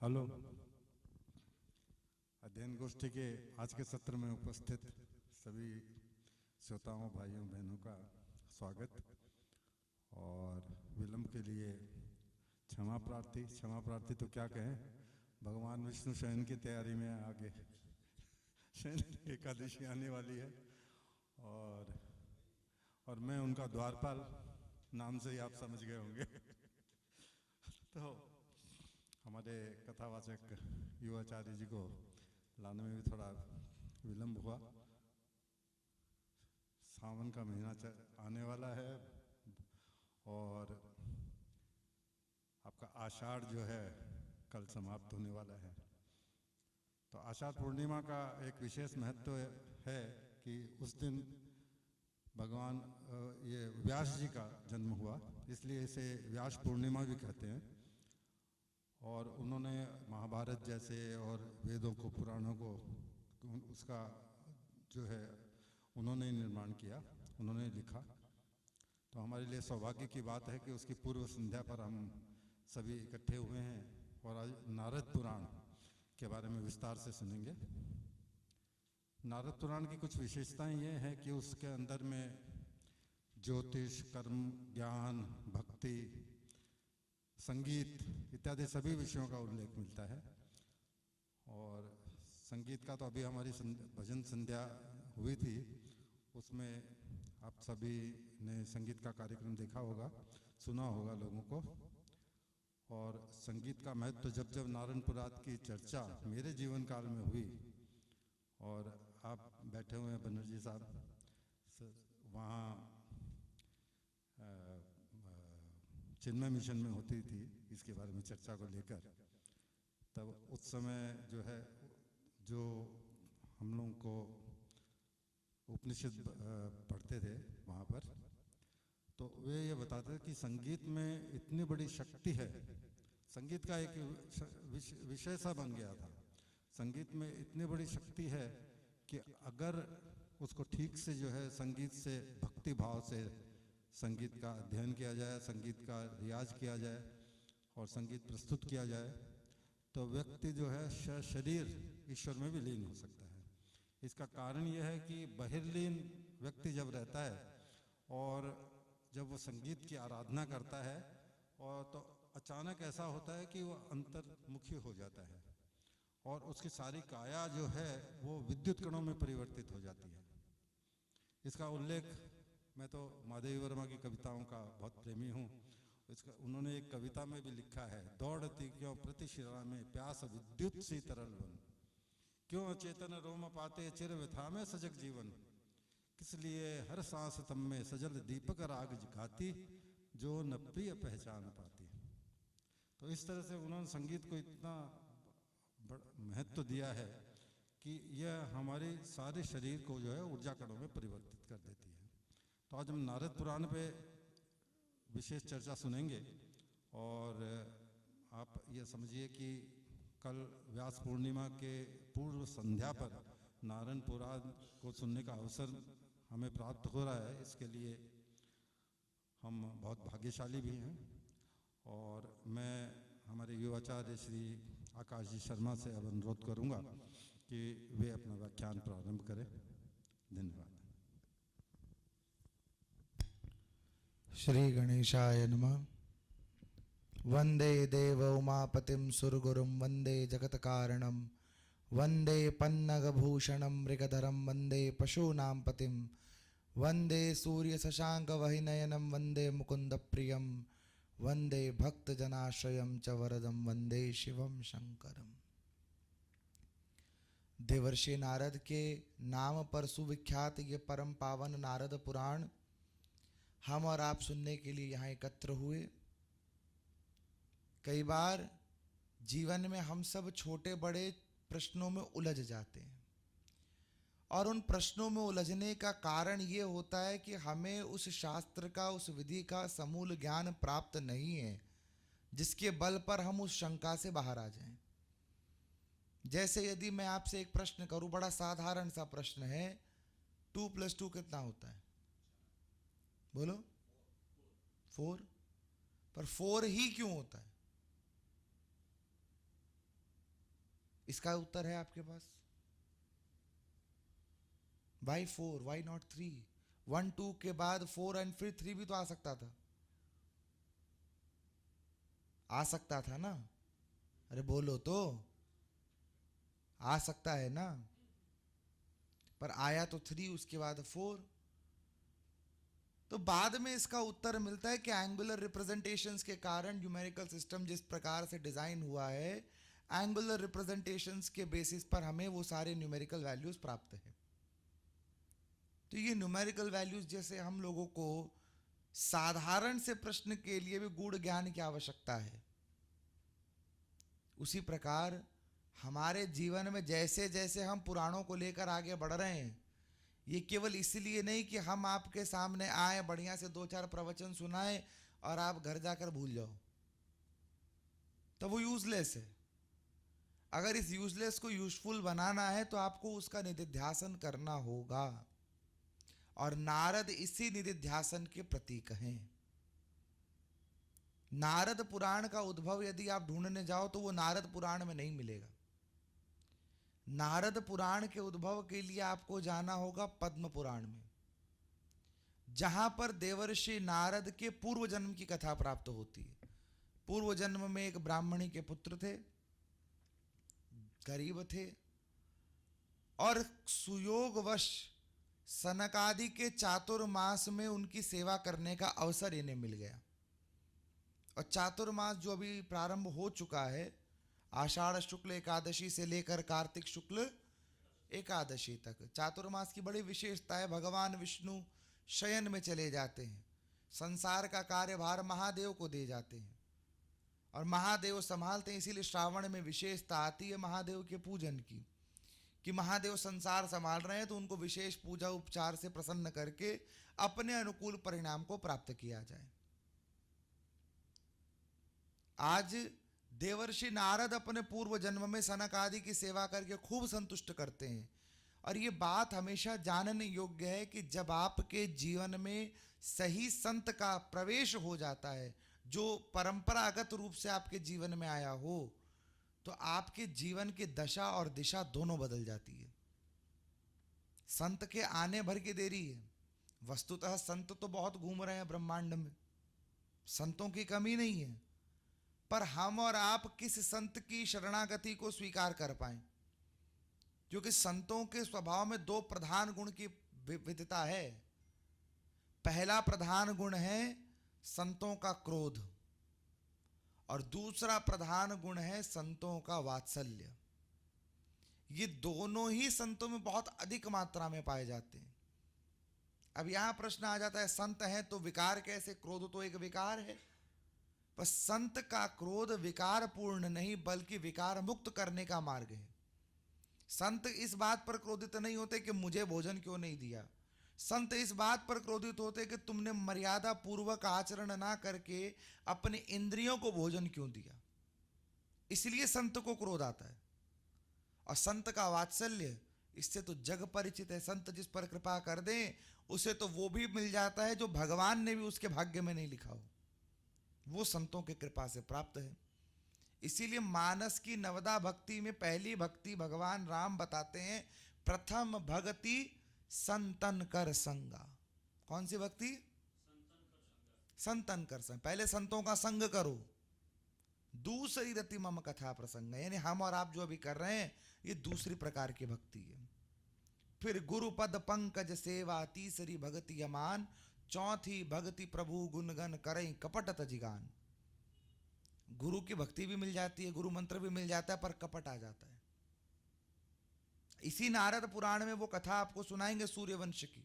Hello. अध्ययन गोष्ठी के आज के सत्र में उपस्थित सभी श्रोताओं भाइयों बहनों का स्वागत और विलंब के लिए क्षमा प्रार्थी तो क्या कहें, भगवान विष्णु शयन की तैयारी में आगे शयन एकादशी आने वाली है और मैं उनका द्वारपाल नाम से ही आप समझ गए होंगे। तो हमारे कथावाचक युवाचार्य जी को लाने में भी थोड़ा विलंब हुआ। सावन का महीना आने वाला है और आपका आषाढ़ जो है कल समाप्त होने वाला है। तो आषाढ़ पूर्णिमा का एक विशेष महत्व है कि उस दिन भगवान ये व्यास जी का जन्म हुआ, इसलिए इसे व्यास पूर्णिमा भी कहते हैं। और उन्होंने महाभारत जैसे और वेदों को पुराणों को उसका जो है उन्होंने निर्माण किया, उन्होंने लिखा। तो हमारे लिए सौभाग्य की बात है कि उसकी पूर्व संध्या पर हम सभी इकट्ठे हुए हैं और आज नारद पुराण के बारे में विस्तार से सुनेंगे। नारद पुराण की कुछ विशेषताएं ये हैं कि उसके अंदर में ज्योतिष, कर्म, ज्ञान, भक्ति, संगीत इत्यादि सभी विषयों का उल्लेख मिलता है। और संगीत का तो अभी हमारी भजन संध्या हुई थी, उसमें आप सभी ने संगीत का कार्यक्रम देखा होगा, सुना होगा लोगों को। और संगीत का महत्व जब जब नारायण पुराण की चर्चा मेरे जीवन काल में हुई, और आप बैठे हुए हैं बनर्जी साहब, वहाँ चिन्मय मिशन में होती थी इसके बारे में चर्चा को लेकर, तब उस समय जो है जो हम लोगों को उपनिषद पढ़ते थे वहाँ पर, तो वे ये बताते थे कि संगीत में इतनी बड़ी शक्ति है, संगीत का एक विषय सा बन गया था। संगीत में इतनी बड़ी शक्ति है कि अगर उसको ठीक से जो है संगीत से भक्ति भाव से संगीत का अध्ययन किया जाए, संगीत का रियाज किया जाए और संगीत प्रस्तुत किया जाए, तो व्यक्ति जो है शरीर ईश्वर में भी लीन हो सकता है। इसका कारण यह है कि बहिर्लीन व्यक्ति जब रहता है और जब वो संगीत की आराधना करता है और तो अचानक ऐसा होता है कि वो अंतर्मुखी हो जाता है और उसकी सारी काया जो है वो विद्युत कणों में परिवर्तित हो जाती है। इसका उल्लेख, मैं तो माधवी वर्मा की कविताओं का बहुत प्रेमी हूँ, इसका उन्होंने एक कविता में भी लिखा है, दौड़ती क्यों प्रतिशिरा में प्यास विद्युत सी तरल बन, क्यों अचेतन रोम पाते चिर व्यथा में सजग जीवन, किस लिए हर सांस तम में सजल दीपक राग गाती, जो न प्रिय पहचान पाती। तो इस तरह से उन्होंने संगीत को इतना महत्व दिया है कि यह हमारे सारे शरीर को जो है ऊर्जा कणों में परिवर्तित कर देती है। तो आज हम नारद पुराण पे विशेष चर्चा सुनेंगे और आप ये समझिए कि कल व्यास पूर्णिमा के पूर्व संध्या पर नारायण पुराण को सुनने का अवसर हमें प्राप्त हो रहा है। इसके लिए हम बहुत भाग्यशाली भी हैं और मैं हमारे युवाचार्य श्री आकाश जी शर्मा से अब अनुरोध करूंगा कि वे अपना व्याख्यान प्रारंभ करें। धन्यवाद। श्री गणेशाय नमः। वंदे देव उमापतिं सुरगुरुं वंदे जगत्कारणं वंदे पन्नगभूषणं मृगधरं वंदे पशूनां पतिं वंदे सूर्यशशाङ्कवहिनयनं वंदे मुकुन्दप्रियं वंदे भक्तजनाश्रयं च वरदं वंदे शिवं शंकरम्। देवर्षि नारद के नाम पर सुविख्यात ये परम पावन नारद पुराण हम और आप सुनने के लिए यहाँ एकत्र हुए। कई बार जीवन में हम सब छोटे बड़े प्रश्नों में उलझ जाते हैं और उन प्रश्नों में उलझने का कारण ये होता है कि हमें उस शास्त्र का, उस विधि का समूल ज्ञान प्राप्त नहीं है जिसके बल पर हम उस शंका से बाहर आ जाएं। जैसे यदि मैं आपसे एक प्रश्न करूं, बड़ा साधारण सा प्रश्न है, 2 + 2 कितना होता है? बोलो 4। पर 4 ही क्यों होता है? इसका उत्तर है आपके पास। Y 4, why not 3? 1 2 के बाद 4 एंड फिर 3 भी तो आ सकता था, आ सकता था ना? अरे बोलो तो, आ सकता है ना? पर आया तो 3, उसके बाद 4। तो बाद में इसका उत्तर मिलता है कि एंगुलर रिप्रेजेंटेशंस के कारण न्यूमेरिकल सिस्टम जिस प्रकार से डिजाइन हुआ है, एंगुलर रिप्रेजेंटेशंस के बेसिस पर हमें वो सारे न्यूमेरिकल वैल्यूज प्राप्त है। तो ये न्यूमेरिकल वैल्यूज जैसे हम लोगों को साधारण से प्रश्न के लिए भी गूढ़ ज्ञान की आवश्यकता है, उसी प्रकार हमारे जीवन में जैसे जैसे हम पुराणों को लेकर आगे बढ़ रहे हैं, ये केवल इसलिए नहीं कि हम आपके सामने आए, बढ़िया से 2-4 प्रवचन सुनाए और आप घर जाकर भूल जाओ, तो वो यूजलेस है। अगर इस यूजलेस को यूजफुल बनाना है तो आपको उसका निधिध्यासन करना होगा, और नारद इसी निधिध्यासन के प्रतीक हैं। नारद पुराण का उद्भव यदि आप ढूंढने जाओ तो वो नारद पुराण में नहीं मिलेगा। नारद पुराण के उद्भव के लिए आपको जाना होगा पद्म पुराण में, जहां पर देवर्षि नारद के पूर्व जन्म की कथा प्राप्त होती है। पूर्व जन्म में एक ब्राह्मणी के पुत्र थे, गरीब थे, और सुयोगवश सनकादि के चातुर्मास में उनकी सेवा करने का अवसर इन्हें मिल गया। और चातुर्मास जो अभी प्रारंभ हो चुका है, आषाढ़ शुक्ल एकादशी से लेकर कार्तिक शुक्ल एकादशी तक, चातुर्मास की बड़ी विशेषता है। भगवान विष्णु शयन में चले जाते हैं, संसार का कार्यभार महादेव को दे जाते हैं और महादेव संभालते हैं। इसीलिए श्रावण में विशेषता आती है महादेव के पूजन की, कि महादेव संसार संभाल रहे हैं तो उनको विशेष पूजा उपचार से प्रसन्न करके अपने अनुकूल परिणाम को प्राप्त किया जाए। आज देवर्षि नारद अपने पूर्व जन्म में सनक आदि की सेवा करके खूब संतुष्ट करते हैं। और ये बात हमेशा जानने योग्य है कि जब आपके जीवन में सही संत का प्रवेश हो जाता है, जो परंपरागत रूप से आपके जीवन में आया हो, तो आपके जीवन की दशा और दिशा दोनों बदल जाती है। संत के आने भर की देरी है। वस्तुतः संत तो बहुत घूम रहे हैं ब्रह्मांड में, संतों की कमी नहीं है, पर हम और आप किस संत की शरणागति को स्वीकार कर पाए। क्योंकि संतों के स्वभाव में 2 प्रधान गुण की विविधता है। पहला प्रधान गुण है संतों का क्रोध, और दूसरा प्रधान गुण है संतों का वात्सल्य। ये दोनों ही संतों में बहुत अधिक मात्रा में पाए जाते हैं। अब यहां प्रश्न आ जाता है, संत हैं तो विकार कैसे? क्रोध तो एक विकार है, पर संत का क्रोध विकार पूर्ण नहीं बल्कि विकार मुक्त करने का मार्ग है। संत इस बात पर क्रोधित नहीं होते कि मुझे भोजन क्यों नहीं दिया। संत इस बात पर क्रोधित होते कि तुमने मर्यादा पूर्वक आचरण ना करके अपने इंद्रियों को भोजन क्यों दिया। इसलिए संत को क्रोध आता है। और संत का वात्सल्य, इससे तो जग परिचित है। संत जिस पर कृपा कर दें उसे तो वो भी मिल जाता है जो भगवान ने भी उसके भाग्य में नहीं लिखा हो, वो संतों की कृपा से प्राप्त है। इसीलिए मानस की नवदा भक्ति में पहली भक्ति भगवान राम बताते हैं, प्रथम भक्ति संतन कर संगा। कौन सी भक्ति? संतन कर संग। पहले संतों का संग करो, दूसरी रति मम कथा प्रसंग। यानी हम और आप जो अभी कर रहे हैं ये दूसरी प्रकार की भक्ति है। फिर गुरुपद पंकज सेवा, तीसरी भक्ति यमान, चौथी भक्ति प्रभु गुणगन करें कपट तजिगान। गुरु की भक्ति भी मिल जाती है, गुरु मंत्र भी मिल जाता है, पर कपट आ जाता है। इसी नारद पुराण में वो कथा आपको सुनाएंगे सूर्यवंश की,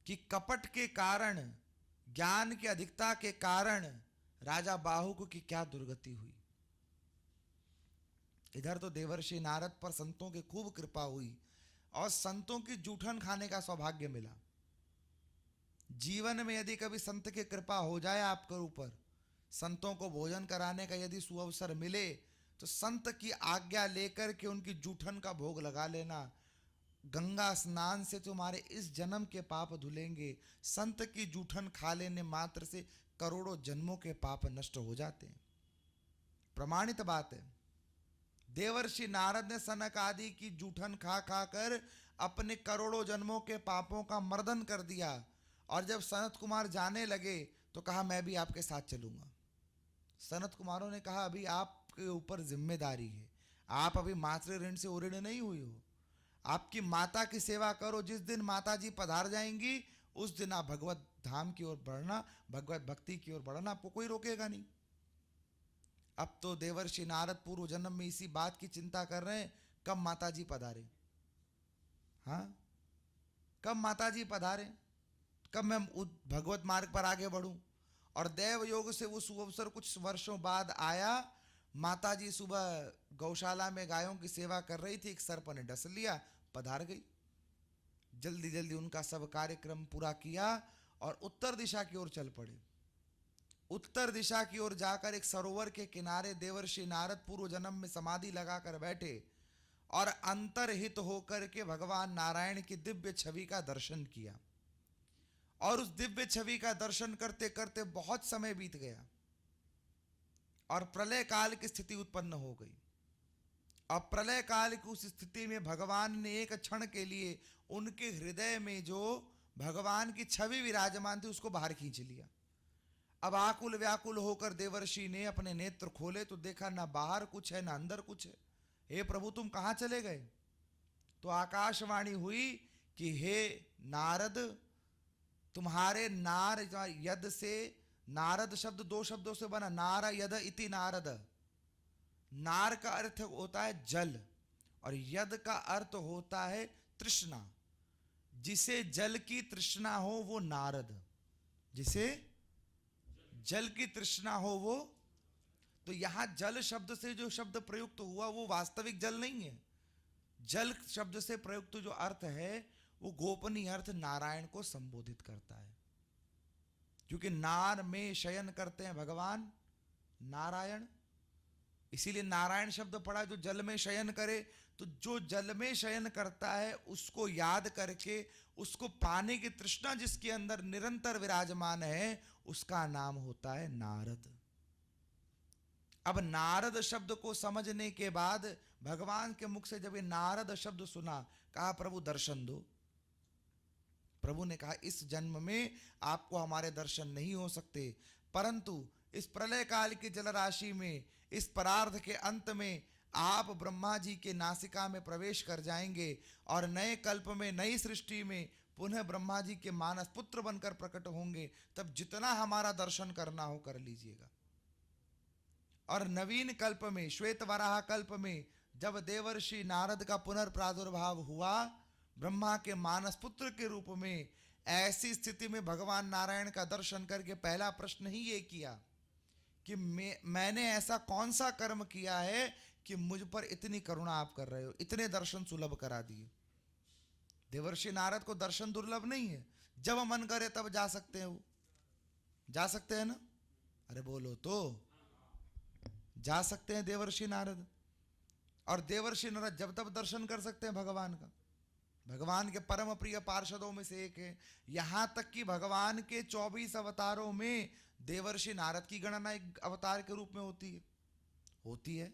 कि कपट के कारण, ज्ञान की अधिकता के कारण राजा बाहुक की क्या दुर्गति हुई। इधर तो देवर्षि नारद पर संतों की खूब कृपा हुई और संतों की जूठन खाने का सौभाग्य मिला। जीवन में यदि कभी संत की कृपा हो जाए आपके ऊपर, संतों को भोजन कराने का यदि सुअवसर मिले, तो संत की आज्ञा लेकर के उनकी जूठन का भोग लगा लेना। गंगा स्नान से तुम्हारे इस जन्म के पाप धुलेंगे। संत की जूठन खा लेने मात्र से करोड़ों जन्मों के पाप नष्ट हो जाते हैं। प्रमाणित बात है। देवर्षि नारद ने सनक आदि की जूठन खा खा कर अपने करोड़ों जन्मों के पापों का मर्दन कर दिया। और जब सनत कुमार जाने लगे तो कहा मैं भी आपके साथ चलूंगा। सनत कुमारों ने कहा अभी आपके ऊपर जिम्मेदारी है, आप अभी मातृ ऋण से उऋण नहीं हुई हो, आपकी माता की सेवा करो। जिस दिन माता जी पधार जाएंगी उस दिन आप भगवत धाम की ओर बढ़ना, भगवत भक्ति की ओर बढ़ना, आपको कोई रोकेगा नहीं। अब तो देवर्षि नारद पूर्व जन्म में इसी बात की चिंता कर रहे हैं, कब माता जी पधारे, हाँ कब माता जी पधारे, कब मैं भगवत मार्ग पर आगे बढ़ूं। और देव योग से वो सुअवसर कुछ वर्षों बाद आया। माता जी सुबह गौशाला में गायों की सेवा कर रही थी, एक सर्प ने डस लिया, पधार गई। जल्दी जल्दी उनका सब कार्यक्रम पूरा किया और उत्तर दिशा की ओर चल पड़े। उत्तर दिशा की ओर जाकर एक सरोवर के किनारे देवर्षि नारद पूर्व जन्म में समाधि लगाकर बैठे और अंतर्हित होकर के भगवान नारायण की दिव्य छवि का दर्शन किया। और उस दिव्य छवि का दर्शन करते करते बहुत समय बीत गया और प्रलय काल की स्थिति उत्पन्न हो गई। अब प्रलय काल की उस स्थिति में भगवान ने एक क्षण के लिए उनके हृदय में जो भगवान की छवि विराजमान थी उसको बाहर खींच लिया। अब आकुल व्याकुल होकर देवर्षि ने अपने नेत्र खोले तो देखा ना बाहर कुछ है ना अंदर कुछ है। हे प्रभु तुम कहां चले गए? तो आकाशवाणी हुई कि हे नारद, तुम्हारे नार यद से, नारद शब्द दो शब्दों से बना, नार यद इति नारद। नार का अर्थ होता है जल और यद का अर्थ होता है तृष्णा। जिसे जल की तृष्णा हो वो नारद, जिसे जल की तृष्णा हो वो। तो यहां जल शब्द से जो शब्द प्रयुक्त हुआ वो वास्तविक जल नहीं है। जल शब्द से प्रयुक्त जो अर्थ है वो गोपनीय अर्थ नारायण को संबोधित करता है, क्योंकि नार में शयन करते हैं भगवान नारायण, इसीलिए नारायण शब्द पड़ा। जो जल में शयन करे, तो जो जल में शयन करता है उसको याद करके उसको पाने की तृष्णा जिसके अंदर निरंतर विराजमान है उसका नाम होता है नारद। अब नारद शब्द को समझने के बाद भगवान के मुख से जब ये नारद शब्द सुना, कहा प्रभु दर्शन दो। प्रभु ने कहा इस जन्म में आपको हमारे दर्शन नहीं हो सकते, परंतु इस प्रलय काल की जलराशि में, इस परार्ध के अंत में आप ब्रह्मा जी के नासिका में प्रवेश कर जाएंगे और नए कल्प में, नई सृष्टि में पुनः ब्रह्मा जी के मानस पुत्र बनकर प्रकट होंगे। तब जितना हमारा दर्शन करना हो कर लीजिएगा। और नवीन कल्प में, श्वेत वराह कल्प में, जब देवर्षि नारद का पुनर्प्रादुर्भाव हुआ ब्रह्मा के मानस पुत्र के रूप में, ऐसी स्थिति में भगवान नारायण का दर्शन करके पहला प्रश्न ही ये किया कि मैंने ऐसा कौन सा कर्म किया है कि मुझ पर इतनी करुणा आप कर रहे हो, इतने दर्शन सुलभ करा दिए। देवर्षि नारद को दर्शन दुर्लभ नहीं है, जब मन करे तब जा सकते हैं, वो जा सकते हैं ना? अरे बोलो तो, जा सकते हैं देवर्षि नारद। और देवर्षि नारद जब तब दर्शन कर सकते हैं भगवान का। भगवान के परम प्रिय पार्षदों में से एक है। यहां तक कि भगवान के 24 अवतारों में देवर्षि नारद की गणना एक अवतार के रूप में होती है,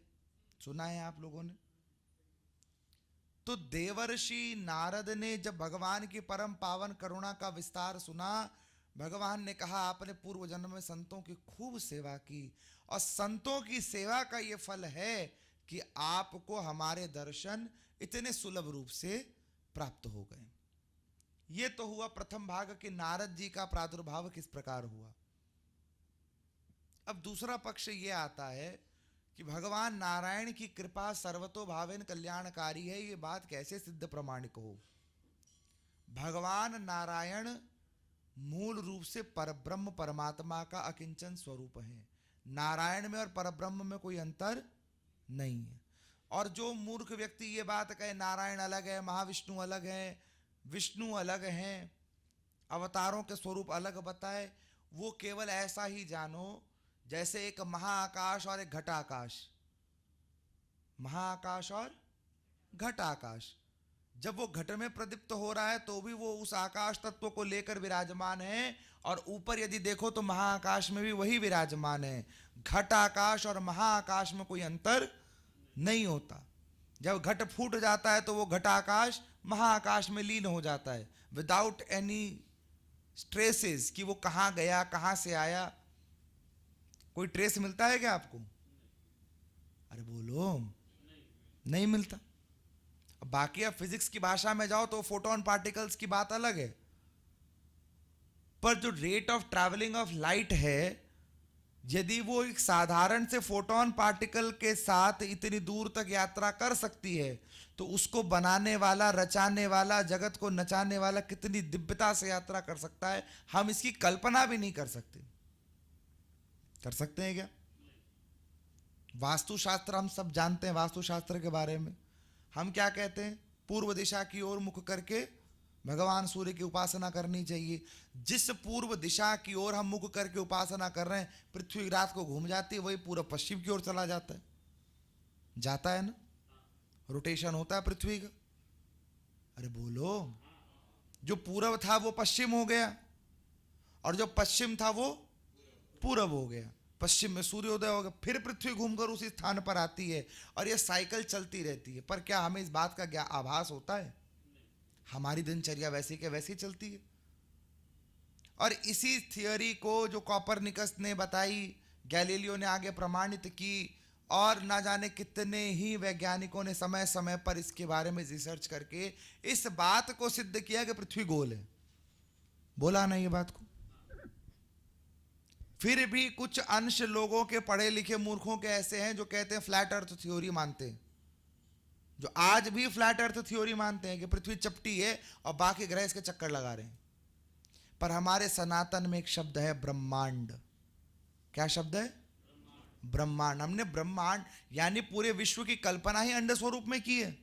सुना है आप लोगों ने? तो देवर्षि नारद ने जब भगवान की परम पावन करुणा का विस्तार सुना, भगवान ने कहा आपने पूर्व जन्म में संतों की खूब सेवा की और संतों की सेवा का ये फल है कि आपको हमारे दर्शन इतने सुलभ रूप से प्राप्त हो गए। ये तो हुआ प्रथम भाग कि नारद जी का प्रादुर्भाव किस प्रकार हुआ। अब दूसरा पक्ष ये आता है कि भगवान नारायण की कृपा सर्वतोभावेन कल्याणकारी है। ये बात कैसे सिद्ध प्रमाणिक हो? भगवान नारायण मूल रूप से परब्रह्म परमात्मा का अकिंचन स्वरूप है। नारायण में और परब्रह्म में कोई अंतर नहीं है। और जो मूर्ख व्यक्ति ये बात कहे नारायण अलग है, महाविष्णु अलग है, विष्णु अलग हैं, अवतारों के स्वरूप अलग बताए, वो केवल ऐसा ही जानो जैसे एक महाआकाश और एक घटाकाश, महाआकाश और घटाकाश। जब वो घट में प्रदीप्त हो रहा है तो भी वो उस आकाश तत्व को लेकर विराजमान है, और ऊपर यदि देखो तो महाआकाश में भी वही विराजमान है। घट आकाश और महाआकाश में कोई अंतर नहीं होता। जब घट फूट जाता है तो वो घटाकाश महाआकाश में लीन हो जाता है, विदाउट एनी ट्रेसेस कि वो कहाँ गया, कहाँ से आया। कोई ट्रेस मिलता है क्या आपको? अरे बोलो, नहीं मिलता। बाकी अब फिजिक्स की भाषा में जाओ तो फोटोन पार्टिकल्स की बात अलग है, पर जो rate of travelling of light है, यदि वो एक साधारण से फोटोन पार्टिकल के साथ इतनी दूर तक यात्रा कर सकती है, तो उसको बनाने वाला, रचाने वाला, जगत को नचाने वाला कितनी दिव्यता से यात्रा कर सकता है, हम इसकी कल्पना भी नहीं कर सकते। कर सकते हैं क्या? वास्तुशास्त्र हम सब जानते हैं। वास्तुशास्त्र के बारे में हम क्या कहते हैं? पूर्व दिशा की ओर मुख करके भगवान सूर्य की उपासना करनी चाहिए। जिस पूर्व दिशा की ओर हम मुख करके उपासना कर रहे हैं, पृथ्वी रात को घूम जाती है, वही पूर्व पश्चिम की ओर चला जाता है। जाता है ना, रोटेशन होता है पृथ्वी का। अरे बोलो, जो पूर्व था वो पश्चिम हो गया, और जो पश्चिम था वो पूर्व हो गया। पश्चिम में सूर्योदय हो गया, फिर पृथ्वी घूमकर उसी स्थान पर आती है, और यह साइकिल चलती रहती है। पर क्या हमें इस बात का क्या आभास होता है? हमारी दिनचर्या वैसी के वैसी चलती है। और इसी थियोरी को जो कॉपरनिकस ने बताई, गैलीलियो ने आगे प्रमाणित की, और ना जाने कितने ही वैज्ञानिकों ने समय समय पर इसके बारे में रिसर्च करके इस बात को सिद्ध किया कि पृथ्वी गोल है। बोला ना ये बात को? फिर भी कुछ अंश लोगों के, पढ़े लिखे मूर्खों के ऐसे हैं जो कहते हैं फ्लैट अर्थ थ्योरी मानते हैं, जो आज भी फ्लैट अर्थ थ्योरी मानते हैं कि पृथ्वी चपटी है और बाकी ग्रह इसके चक्कर लगा रहे हैं। पर हमारे सनातन में एक शब्द है ब्रह्मांड। क्या शब्द है? ब्रह्मांड। हमने ब्रह्मांड यानी पूरे विश्व की कल्पना ही अंड स्वरूप में की है।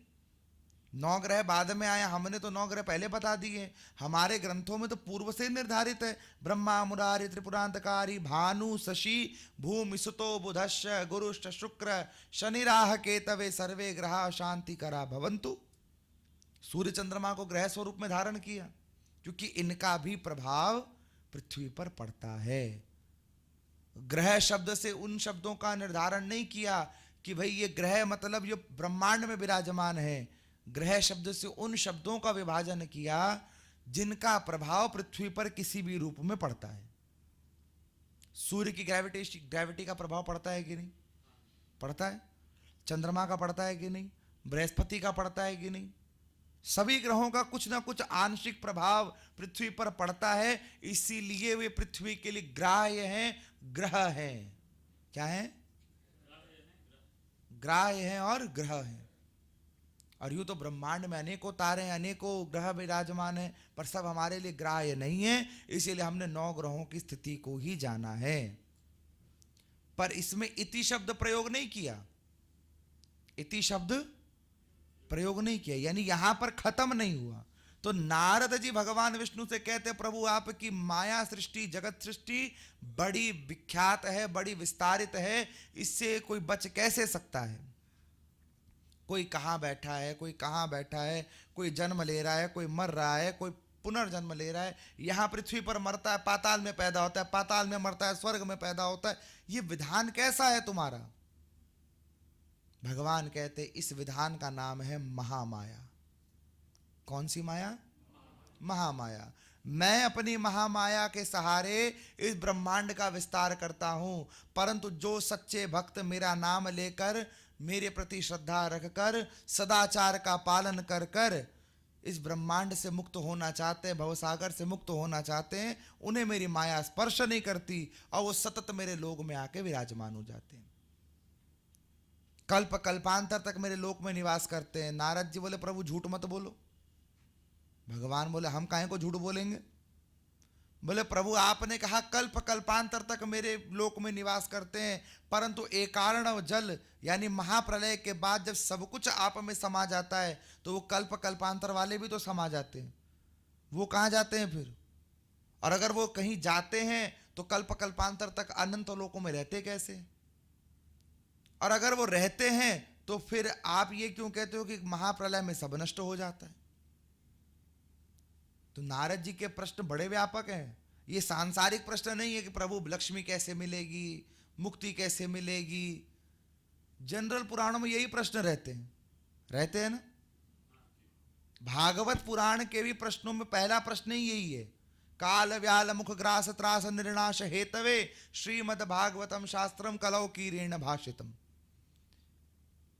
9 ग्रह बाद में आया, हमने तो 9 ग्रह पहले बता दिए। हमारे ग्रंथों में तो पूर्व से निर्धारित है, ब्रह्मा मुरारी त्रिपुरांतकारी भानु शशि भूमि सुतो बुधश्च गुरुश्च शुक्र शनि राह केतवे सर्वे ग्रहा शांति करा भवंतु। सूर्य चंद्रमा को ग्रह स्वरूप में धारण किया, क्योंकि इनका भी प्रभाव पृथ्वी पर पड़ता है। ग्रह शब्द से उन शब्दों का निर्धारण नहीं किया कि भाई ये ग्रह मतलब ये ब्रह्मांड में विराजमान है। ग्रह शब्द से उन शब्दों का विभाजन किया जिनका प्रभाव पृथ्वी पर किसी भी रूप में पड़ता है। सूर्य की ग्रेविटी का प्रभाव पड़ता है कि नहीं? पड़ता है। चंद्रमा का पड़ता है कि नहीं? बृहस्पति का पड़ता है कि नहीं? सभी ग्रहों का कुछ ना कुछ आंशिक प्रभाव पृथ्वी पर पड़ता है। इसीलिए वे पृथ्वी के लिए ग्राह्य हैं, ग्रह हैं। क्या है? ग्राह्य हैं और ग्रह हैं। और यूं तो ब्रह्मांड में अनेकों तारे हैं, अनेकों ग्रह विराजमान हैं, पर सब हमारे लिए ग्राह्य नहीं है। इसीलिए हमने 9 ग्रहों की स्थिति को ही जाना है। पर इसमें इति शब्द प्रयोग नहीं किया। इति शब्द प्रयोग नहीं किया, यानी यहां पर खत्म नहीं हुआ। तो नारद जी भगवान विष्णु से कहते, प्रभु आपकी माया सृष्टि, जगत सृष्टि बड़ी विख्यात है, बड़ी विस्तारित है, इससे कोई बच कैसे सकता है? कोई कहाँ बैठा है, कोई कहाँ बैठा है, कोई जन्म ले रहा है, कोई मर रहा है, कोई पुनर्जन्म ले रहा है। यहाँ पृथ्वी पर मरता है, पाताल में पैदा होता है, पाताल में मरता है, स्वर्ग में पैदा होता है। ये विधान कैसा है तुम्हारा? भगवान कहते इस विधान का नाम है महामाया। कौन सी माया? महामाया। मैं अपनी महामाया के सहारे इस ब्रह्मांड का विस्तार करता हूं, परंतु जो सच्चे भक्त मेरा नाम लेकर, मेरे प्रति श्रद्धा रखकर, सदाचार का पालन कर कर इस ब्रह्मांड से मुक्त होना चाहते हैं, भवसागर से मुक्त होना चाहते हैं, उन्हें मेरी माया स्पर्श नहीं करती और वो सतत मेरे लोक में आके विराजमान हो जाते हैं। कल्प कल्पांतर तक मेरे लोक में निवास करते हैं। नारद जी बोले, प्रभु झूठ मत बोलो। भगवान बोले, हम काहे को झूठ बोलेंगे? बोले, प्रभु आपने कहा कल्प कल्पांतर तक मेरे लोक में निवास करते हैं, परंतु एक कारण जल यानी महाप्रलय के बाद जब सब कुछ आप में समा जाता है तो वो कल्प कल्पांतर वाले भी तो समा जाते हैं। वो कहाँ जाते हैं फिर? और अगर वो कहीं जाते हैं तो कल्प कल्पांतर तक अनंत लोकों में रहते कैसे? और अगर वो रहते हैं तो फिर आप ये क्यों कहते हो कि महाप्रलय में सब नष्ट हो जाता है? तो नारद जी के प्रश्न बड़े व्यापक हैं। ये सांसारिक प्रश्न नहीं है कि प्रभु लक्ष्मी कैसे मिलेगी, मुक्ति कैसे मिलेगी, जनरल पुराणों में यही प्रश्न रहते हैं ना। भागवत पुराण के भी प्रश्नों में पहला प्रश्न ही यही है, काल व्याल मुख ग्रास त्रास निर्नाश हेतवे श्रीमद् भागवतम शास्त्रम कलौ कीरेण भाषितम।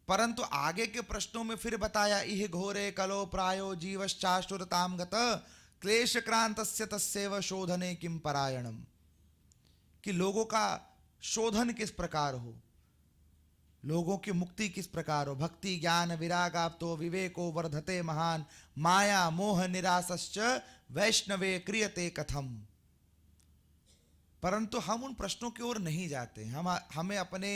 परंतु आगे के प्रश्नों में फिर बताया, इह घोरे कलो प्रायो जीवश्चाशुरताम गत क्लेश क्रांतस्य तस्यैव शोधने किम परायणम, कि लोगों का शोधन किस प्रकार हो, लोगों की मुक्ति किस प्रकार हो। भक्ति ज्ञान विरागाप्तो विवेको वर्धते महान, माया मोह निरासश्च वैष्णवे क्रियते कथम। परंतु हम उन प्रश्नों की ओर नहीं जाते। हमें अपने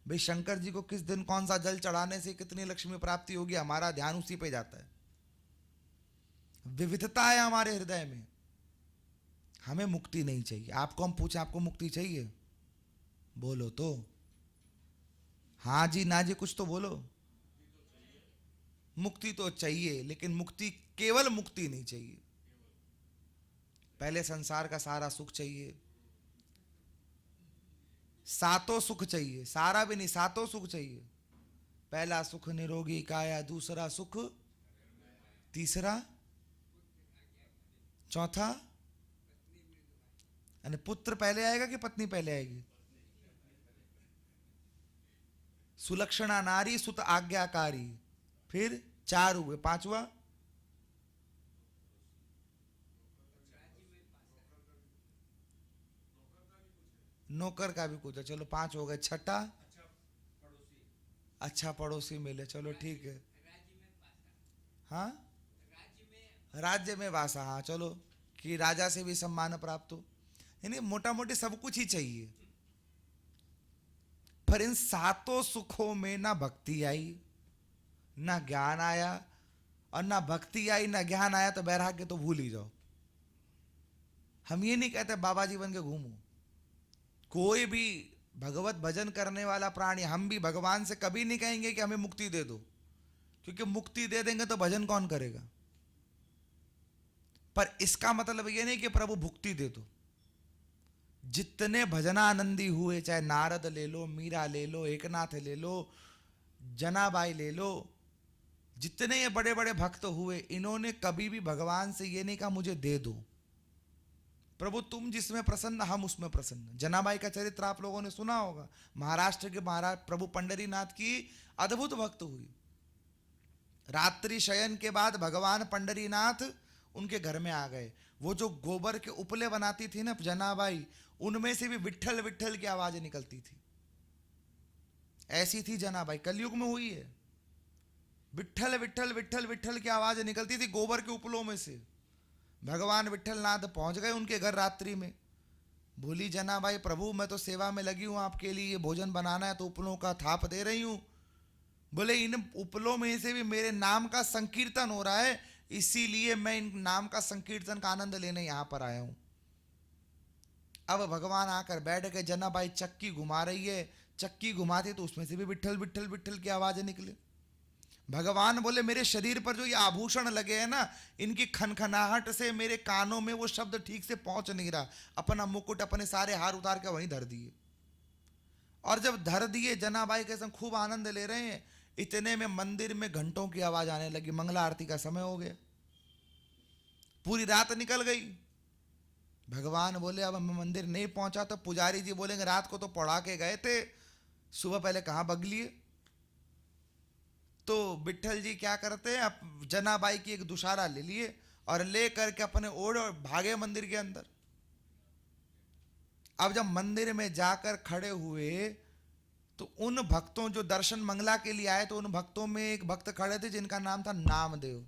भाई शंकर जी को किस दिन कौन सा जल चढ़ाने से कितनी लक्ष्मी प्राप्ति होगी, हमारा ध्यान उसी पे जाता है। विविधता है हमारे हृदय में, हमें मुक्ति नहीं चाहिए। आपको हम पूछें आपको मुक्ति चाहिए, बोलो तो, हाँ जी ना जी कुछ तो बोलो। मुक्ति तो चाहिए, लेकिन मुक्ति केवल मुक्ति नहीं चाहिए। पहले संसार का सारा सुख चाहिए, सातों सुख चाहिए, सारा भी नहीं सातों सुख चाहिए। पहला सुख निरोगी काया, दूसरा सुख, तीसरा, चौथा, यानी पुत्र पहले आएगा कि पत्नी पहले आएगी। सुलक्षणा नारी सुत आज्ञाकारी, फिर चार हुए, पांचवा नौकर का भी कुछ है, चलो पांच हो गए। छठा अच्छा पड़ोसी मिले, चलो ठीक है। हाँ राज्य में वासा, हाँ चलो कि राजा से भी सम्मान प्राप्त हो। यानी मोटा मोटी सब कुछ ही चाहिए, पर इन सातों सुखों में ना भक्ति आई ना ज्ञान आया, और ना भक्ति आई ना ज्ञान आया तो वैराग्य तो भूल ही जाओ। हम ये नहीं कहते बाबा जी बन के घूमो। कोई भी भगवत भजन करने वाला प्राणी, हम भी भगवान से कभी नहीं कहेंगे कि हमें मुक्ति दे दो, क्योंकि मुक्ति दे देंगे तो भजन कौन करेगा। पर इसका मतलब ये नहीं कि प्रभु भुक्ति दे दो। जितने भजनानंदी हुए, चाहे नारद ले लो, मीरा ले लो, एकनाथ ले लो, जनाबाई ले लो, जितने ये बड़े बड़े भक्त हुए, इन्होंने कभी भी भगवान से ये नहीं कहा मुझे दे दो। प्रभु तुम जिसमें प्रसन्न हम उसमें प्रसन्न। जनाबाई का चरित्र आप लोगों ने सुना होगा। महाराष्ट्र के महाराज प्रभु पंडरीनाथ की अद्भुत भक्त हुई। रात्रि शयन के बाद भगवान पंडरीनाथ उनके घर में आ गए। वो जो गोबर के उपले बनाती थी ना जनाबाई, उनमें से भी विट्ठल विट्ठल की आवाज निकलती थी। ऐसी थी जनाबाई, कलयुग में हुई है। विट्ठल विट्ठल विट्ठल विट्ठल की आवाज निकलती थी गोबर के उपलों में से। भगवान विट्ठलनाथ पहुंच गए उनके घर रात्रि में। बोली जनाबाई प्रभु मैं तो सेवा में लगी हूं, आपके लिए ये भोजन बनाना है तो उपलों का थाप दे रही हूं। बोले इन उपलों में से भी मेरे नाम का संकीर्तन हो रहा है, इसीलिए मैं इन नाम का संकीर्तन का आनंद लेने यहां पर आया हूं। अब भगवान आकर बैठ गए। जनाबाई चक्की घुमा रही है, चक्की घुमाती तो उसमें से भी विट्ठल विट्ठल विट्ठल की आवाज निकले। भगवान बोले मेरे शरीर पर जो ये आभूषण लगे हैं ना, इनकी खनखनाहट से मेरे कानों में वो शब्द ठीक से पहुंच नहीं रहा। अपना मुकुट अपने सारे हार उतार के वहीं धर दिए, और जब धर दिए जनाबाई के संग खूब आनंद ले रहे हैं, इतने में मंदिर में घंटों की आवाज आने लगी। मंगला आरती का समय हो गया, पूरी रात निकल गई। भगवान बोले अब मैं मंदिर नहीं पहुंचा तो पुजारी जी बोलेंगे रात को तो पढ़ा के गए थे, सुबह पहले कहां बग लिए। तो विट्ठल जी क्या करते हैं, अब जनाबाई की एक दुशारा ले लिए और ले करके अपने ओढ़ और भागे मंदिर के अंदर। अब जब मंदिर में जाकर खड़े हुए तो उन भक्तों जो दर्शन मंगला के लिए आए, तो उन भक्तों में एक भक्त खड़े थे जिनका नाम था नामदेव।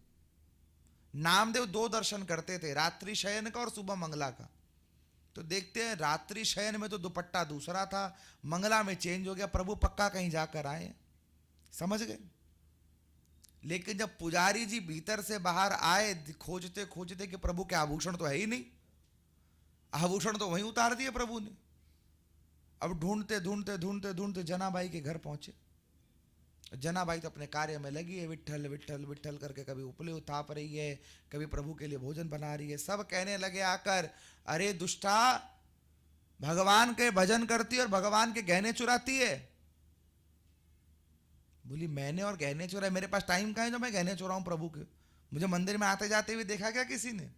नामदेव दो दर्शन करते थे, रात्रि शयन का और सुबह मंगला का। तो देखते हैं रात्रि शयन में तो दुपट्टा दूसरा था, मंगला में चेंज हो गया। प्रभु पक्का कहीं जाकर आए, समझ गए। लेकिन जब पुजारी जी भीतर से बाहर आए खोजते खोजते कि प्रभु के आभूषण तो है ही नहीं, आभूषण तो वहीं उतार दिए प्रभु ने। अब ढूंढते ढूंढते ढूंढते ढूंढते जनाबाई के घर पहुंचे। जनाबाई तो अपने कार्य में लगी है, विट्ठल विट्ठल विट्ठल करके कभी उपले उताप रही है, कभी प्रभु के लिए भोजन बना रही है। सब कहने लगे आकर, अरे दुष्टा, भगवान के भजन करती है और भगवान के गहने चुराती है। बोली मैंने और गहने चोराए, मेरे पास टाइम कहाँ है जो मैं गहने चोराऊं प्रभु के? मुझे मंदिर में आते जाते हुए देखा क्या किसी ने?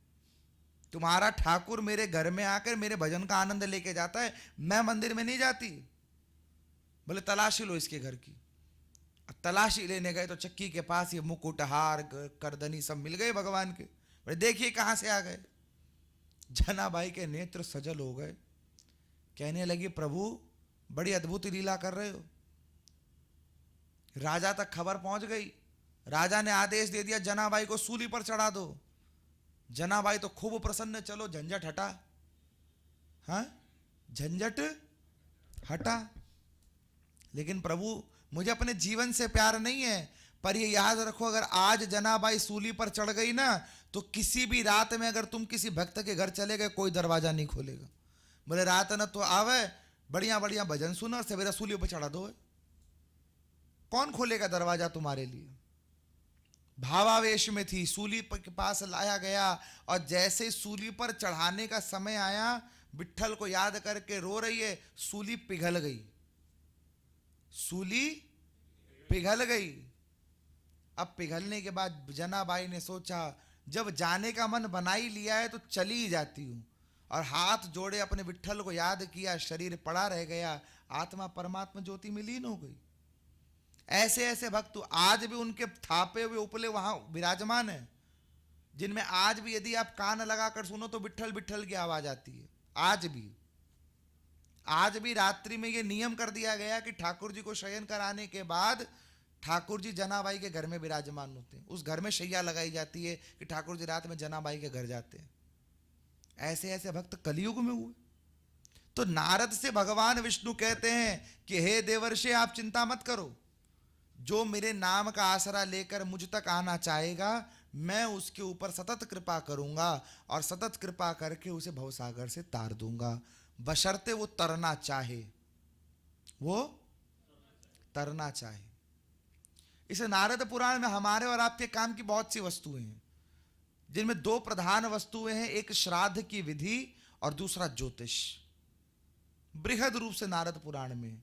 तुम्हारा ठाकुर मेरे घर में आकर मेरे भजन का आनंद लेके जाता है, मैं मंदिर में नहीं जाती। बोले तलाशी लो इसके घर की। तलाशी लेने गए तो चक्की के पास ये मुकुट, हार, करदनी सब मिल गए भगवान के। बोले देखिए कहां से आ गए। जनाबाई के नेत्र सजल हो गए, कहने लगी प्रभु बड़ी अद्भुत लीला कर रहे हो। राजा तक खबर पहुंच गई, राजा ने आदेश दे दिया जनाबाई को सूली पर चढ़ा दो। जनाबाई तो खूब प्रसन्न, चलो झंझट हटा, हाँ झंझट हटा। लेकिन प्रभु मुझे अपने जीवन से प्यार नहीं है, पर ये याद रखो अगर आज जनाबाई सूली पर चढ़ गई ना तो किसी भी रात में अगर तुम किसी भक्त के घर चले गए कोई दरवाजा नहीं खोलेगा। बोले रात न तो आवे, बढ़िया बढ़िया भजन सुनो और सवेरा सूली पर चढ़ा दो, कौन खोलेगा दरवाजा तुम्हारे लिए? भावावेश में थी, सूली के पास लाया गया और जैसे सूली पर चढ़ाने का समय आया, विट्ठल को याद करके रो रही है, सूली पिघल गई, सूली पिघल गई। अब पिघलने के बाद जनाबाई ने सोचा जब जाने का मन बना ही लिया है तो चली ही जाती हूं, और हाथ जोड़े अपने विट्ठल को याद किया, शरीर पड़ा रह गया, आत्मा परमात्मा ज्योति में लीन हो गई। ऐसे ऐसे भक्त आज भी उनके थापे हुए उपले वहां विराजमान है, जिनमें आज भी यदि आप कान लगाकर सुनो तो विट्ठल विट्ठल की आवाज आती है। आज भी रात्रि में यह नियम कर दिया गया कि ठाकुर जी को शयन कराने के बाद ठाकुर जी जनाबाई के घर में विराजमान होते हैं। उस घर में शैया लगाई जाती है कि ठाकुर जी रात में जनाबाई के घर जाते हैं। ऐसे ऐसे भक्त कलयुग में हुए। तो नारद से भगवान विष्णु कहते हैं कि हे देवर्षि आप चिंता मत करो, जो मेरे नाम का आसरा लेकर मुझ तक आना चाहेगा मैं उसके ऊपर सतत कृपा करूंगा और सतत कृपा करके उसे भवसागर से तार दूंगा, बशर्ते वो तरना चाहे, वो तरना चाहे। इस नारद पुराण में हमारे और आपके काम की बहुत सी वस्तुएं हैं, जिनमें दो प्रधान वस्तुएं हैं, एक श्राद्ध की विधि और दूसरा ज्योतिष, बृहद रूप से नारद पुराण में।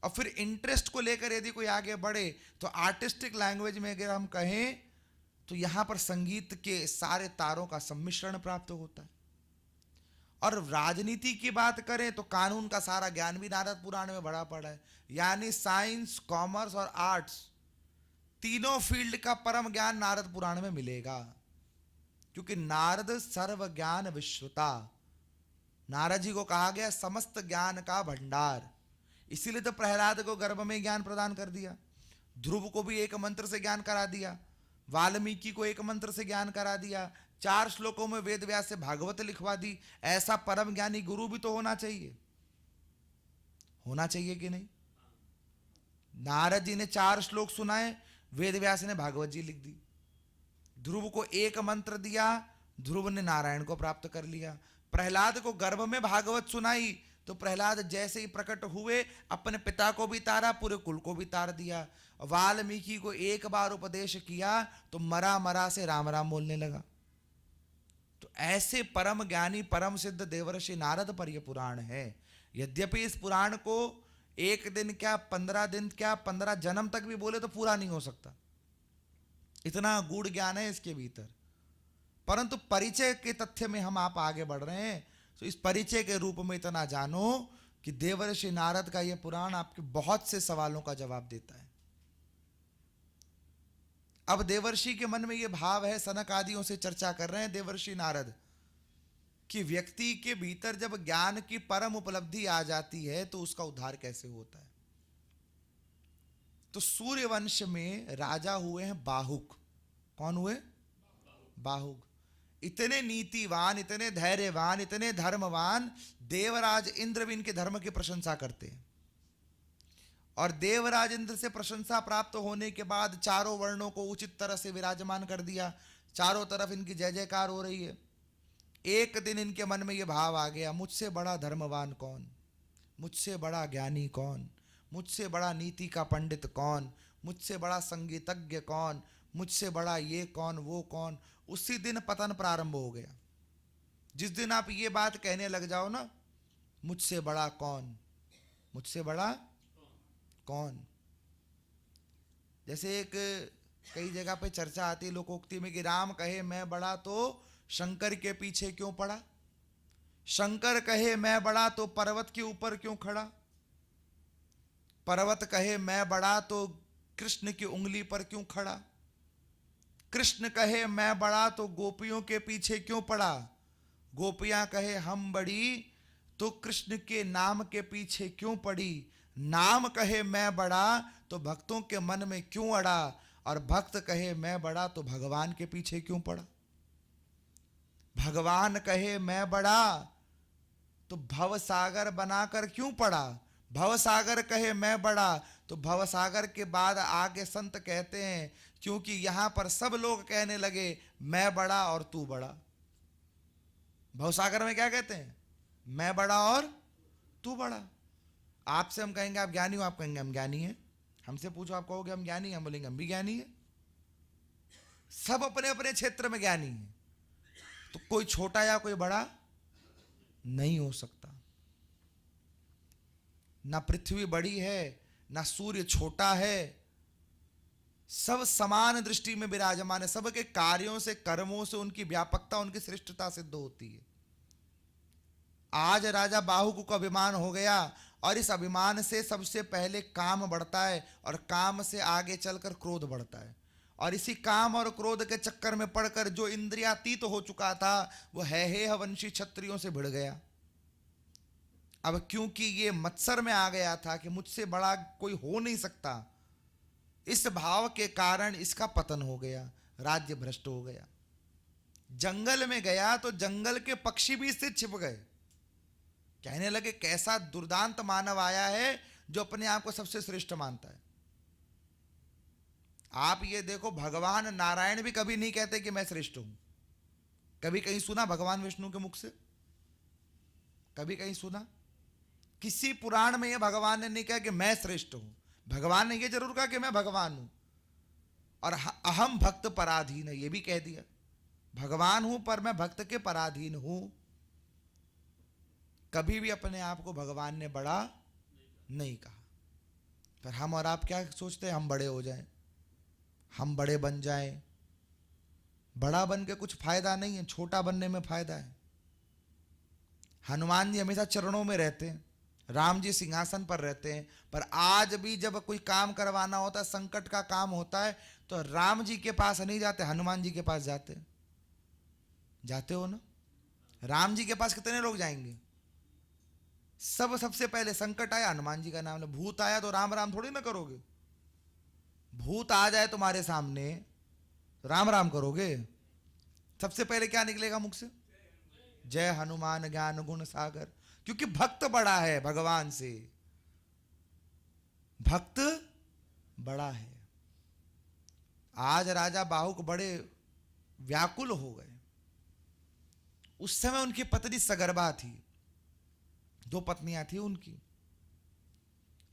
और फिर इंटरेस्ट को लेकर यदि कोई आगे बढ़े तो आर्टिस्टिक लैंग्वेज में अगर हम कहें तो यहां पर संगीत के सारे तारों का सम्मिश्रण प्राप्त होता है। और राजनीति की बात करें तो कानून का सारा ज्ञान भी नारद पुराण में भरा पड़ा है। यानी साइंस, कॉमर्स और आर्ट्स तीनों फील्ड का परम ज्ञान नारद पुराण में मिलेगा, क्योंकि नारद सर्व ज्ञान विश्रुता, नारद जी को कहा गया समस्त ज्ञान का भंडार। इसीलिए तो प्रहलाद को गर्भ में ज्ञान प्रदान कर दिया, ध्रुव को भी एक मंत्र से ज्ञान करा दिया, वाल्मीकि को एक मंत्र से ज्ञान करा दिया, 4 श्लोकों में वेद व्यास से भागवत लिखवा दी। ऐसा परम ज्ञानी गुरु भी तो होना चाहिए, होना चाहिए कि नहीं? नारद जी ने 4 श्लोक सुनाए, वेद व्यास ने भागवत जी लिख दी। ध्रुव को एक मंत्र दिया, ध्रुव ने नारायण को प्राप्त कर लिया। प्रहलाद को गर्भ में भागवत सुनाई तो प्रहलाद जैसे ही प्रकट हुए अपने पिता को भी तारा, पूरे कुल को भी तार दिया। वाल्मीकि को एक बार उपदेश किया तो मरा मरा से राम राम बोलने लगा। तो ऐसे परम ज्ञानी परम सिद्ध देवर्षि नारद पर यह पुराण है। यद्यपि इस पुराण को एक दिन क्या, 15 दिन क्या, 15 जन्म तक भी बोले तो पूरा नहीं हो सकता, इतना गूढ़ ज्ञान है इसके भीतर। परंतु परिचय के तथ्य में हम आप आगे बढ़ रहे हैं, तो इस परिचय के रूप में इतना जानो कि देवर्षि नारद का यह पुराण आपके बहुत से सवालों का जवाब देता है। अब देवर्षि के मन में यह भाव है, सनक आदियों से चर्चा कर रहे हैं देवर्षि नारद, कि व्यक्ति के भीतर जब ज्ञान की परम उपलब्धि आ जाती है तो उसका उद्धार कैसे होता है। तो सूर्यवंश में राजा हुए हैं बाहुक। कौन हुए? बाहुक। इतने नीतिवान, इतने धैर्यवान, इतने धर्मवान, देवराज इंद्र भी इनके धर्म की प्रशंसा करते हैं। और देवराज इंद्र से प्रशंसा प्राप्त होने के बाद चारों वर्णों को उचित तरह से विराजमान कर दिया, चारों तरफ इनकी जय जयकार हो रही है। एक दिन इनके मन में यह भाव आ गया, मुझसे बड़ा धर्मवान कौन, मुझसे बड़ा ज्ञानी कौन, मुझसे बड़ा नीति का पंडित कौन, मुझसे बड़ा संगीतज्ञ कौन, मुझसे बड़ा ये कौन वो कौन। उसी दिन पतन प्रारंभ हो गया। जिस दिन आप ये बात कहने लग जाओ ना, मुझसे बड़ा कौन, मुझसे बड़ा कौन, जैसे एक कई जगह पे चर्चा आती है लोकोक्ति में कि राम कहे मैं बड़ा तो शंकर के पीछे क्यों पड़ा, शंकर कहे मैं बड़ा तो पर्वत के ऊपर क्यों खड़ा, पर्वत कहे मैं बड़ा तो कृष्ण की उंगली पर क्यों खड़ा, कृष्ण कहे मैं बड़ा तो गोपियों के पीछे क्यों पड़ा, गोपियां कहे हम बड़ी तो कृष्ण के नाम के पीछे क्यों पड़ी, नाम कहे मैं बड़ा तो भक्तों के मन में क्यों अड़ा, और भक्त कहे मैं बड़ा तो भगवान के पीछे क्यों पड़ा, भगवान कहे मैं बड़ा तो भव सागर बनाकर क्यों पड़ा, भव सागर कहे मैं बड़ा तो भव सागर के बाद आगे संत कहते हैं क्योंकि यहां पर सब लोग कहने लगे मैं बड़ा और तू बड़ा। भव सागर में क्या कहते हैं, मैं बड़ा और तू बड़ा। आपसे हम कहेंगे आप ज्ञानी हो, आप कहेंगे हम ज्ञानी हैं, हमसे पूछो आप कहोगे हम ज्ञानी हैं, हम बोलेंगे हम भी ज्ञानी हैं। सब अपने अपने क्षेत्र में ज्ञानी हैं, तो कोई छोटा या कोई बड़ा नहीं हो सकता। ना पृथ्वी बड़ी है ना सूर्य छोटा है, सब समान दृष्टि में विराजमान है, सबके कार्यों से कर्मों से उनकी व्यापकता उनकी श्रेष्ठता सिद्ध होती है। आज राजा बाहुक को अभिमान हो गया और इस अभिमान से सबसे पहले काम बढ़ता है और काम से आगे चलकर क्रोध बढ़ता है, और इसी काम और क्रोध के चक्कर में पड़कर जो इंद्रियातीत हो चुका था वो है वंशी क्षत्रियों से भिड़ गया। अब क्योंकि ये मत्सर में आ गया था कि मुझसे बड़ा कोई हो नहीं सकता, इस भाव के कारण इसका पतन हो गया, राज्य भ्रष्ट हो गया। जंगल में गया तो जंगल के पक्षी भी इससे छिप गए, कहने लगे कैसा दुर्दांत मानव आया है जो अपने आप को सबसे श्रेष्ठ मानता है। आप ये देखो भगवान नारायण भी कभी नहीं कहते कि मैं श्रेष्ठ हूं। कभी कहीं सुना भगवान विष्णु के मुख से, कभी कहीं सुना किसी पुराण में ये भगवान ने नहीं कहा कि मैं श्रेष्ठ हूं। भगवान ने ये जरूर कहा कि मैं भगवान हूं, और अहम भक्त पराधीन है ये भी कह दिया, भगवान हूं पर मैं भक्त के पराधीन हूं। कभी भी अपने आप को भगवान ने बड़ा नहीं कहा। पर हम और आप क्या सोचते हैं, हम बड़े हो जाएं, हम बड़े बन जाएं। बड़ा बन के कुछ फायदा नहीं है, छोटा बनने में फायदा है। हनुमान जी हमेशा चरणों में रहते हैं, राम जी सिंहासन पर रहते हैं, पर आज भी जब कोई काम करवाना होता है, संकट का काम होता है, तो राम जी के पास नहीं जाते, हनुमान जी के पास जाते हैं। जाते हो ना? राम जी के पास कितने लोग जाएंगे? सबसे पहले संकट आया हनुमान जी का नाम ले, भूत आया तो राम राम थोड़ी ना करोगे। भूत आ जाए तुम्हारे सामने राम राम करोगे? सबसे पहले क्या निकलेगा मुख से? जय हनुमान ज्ञान गुण सागर। क्योंकि भक्त बड़ा है भगवान से, भक्त बड़ा है। आज राजा बाहुक बड़े व्याकुल हो गए। उस समय उनकी पत्नी सगर्भा थी, 2 पत्नियां थी उनकी,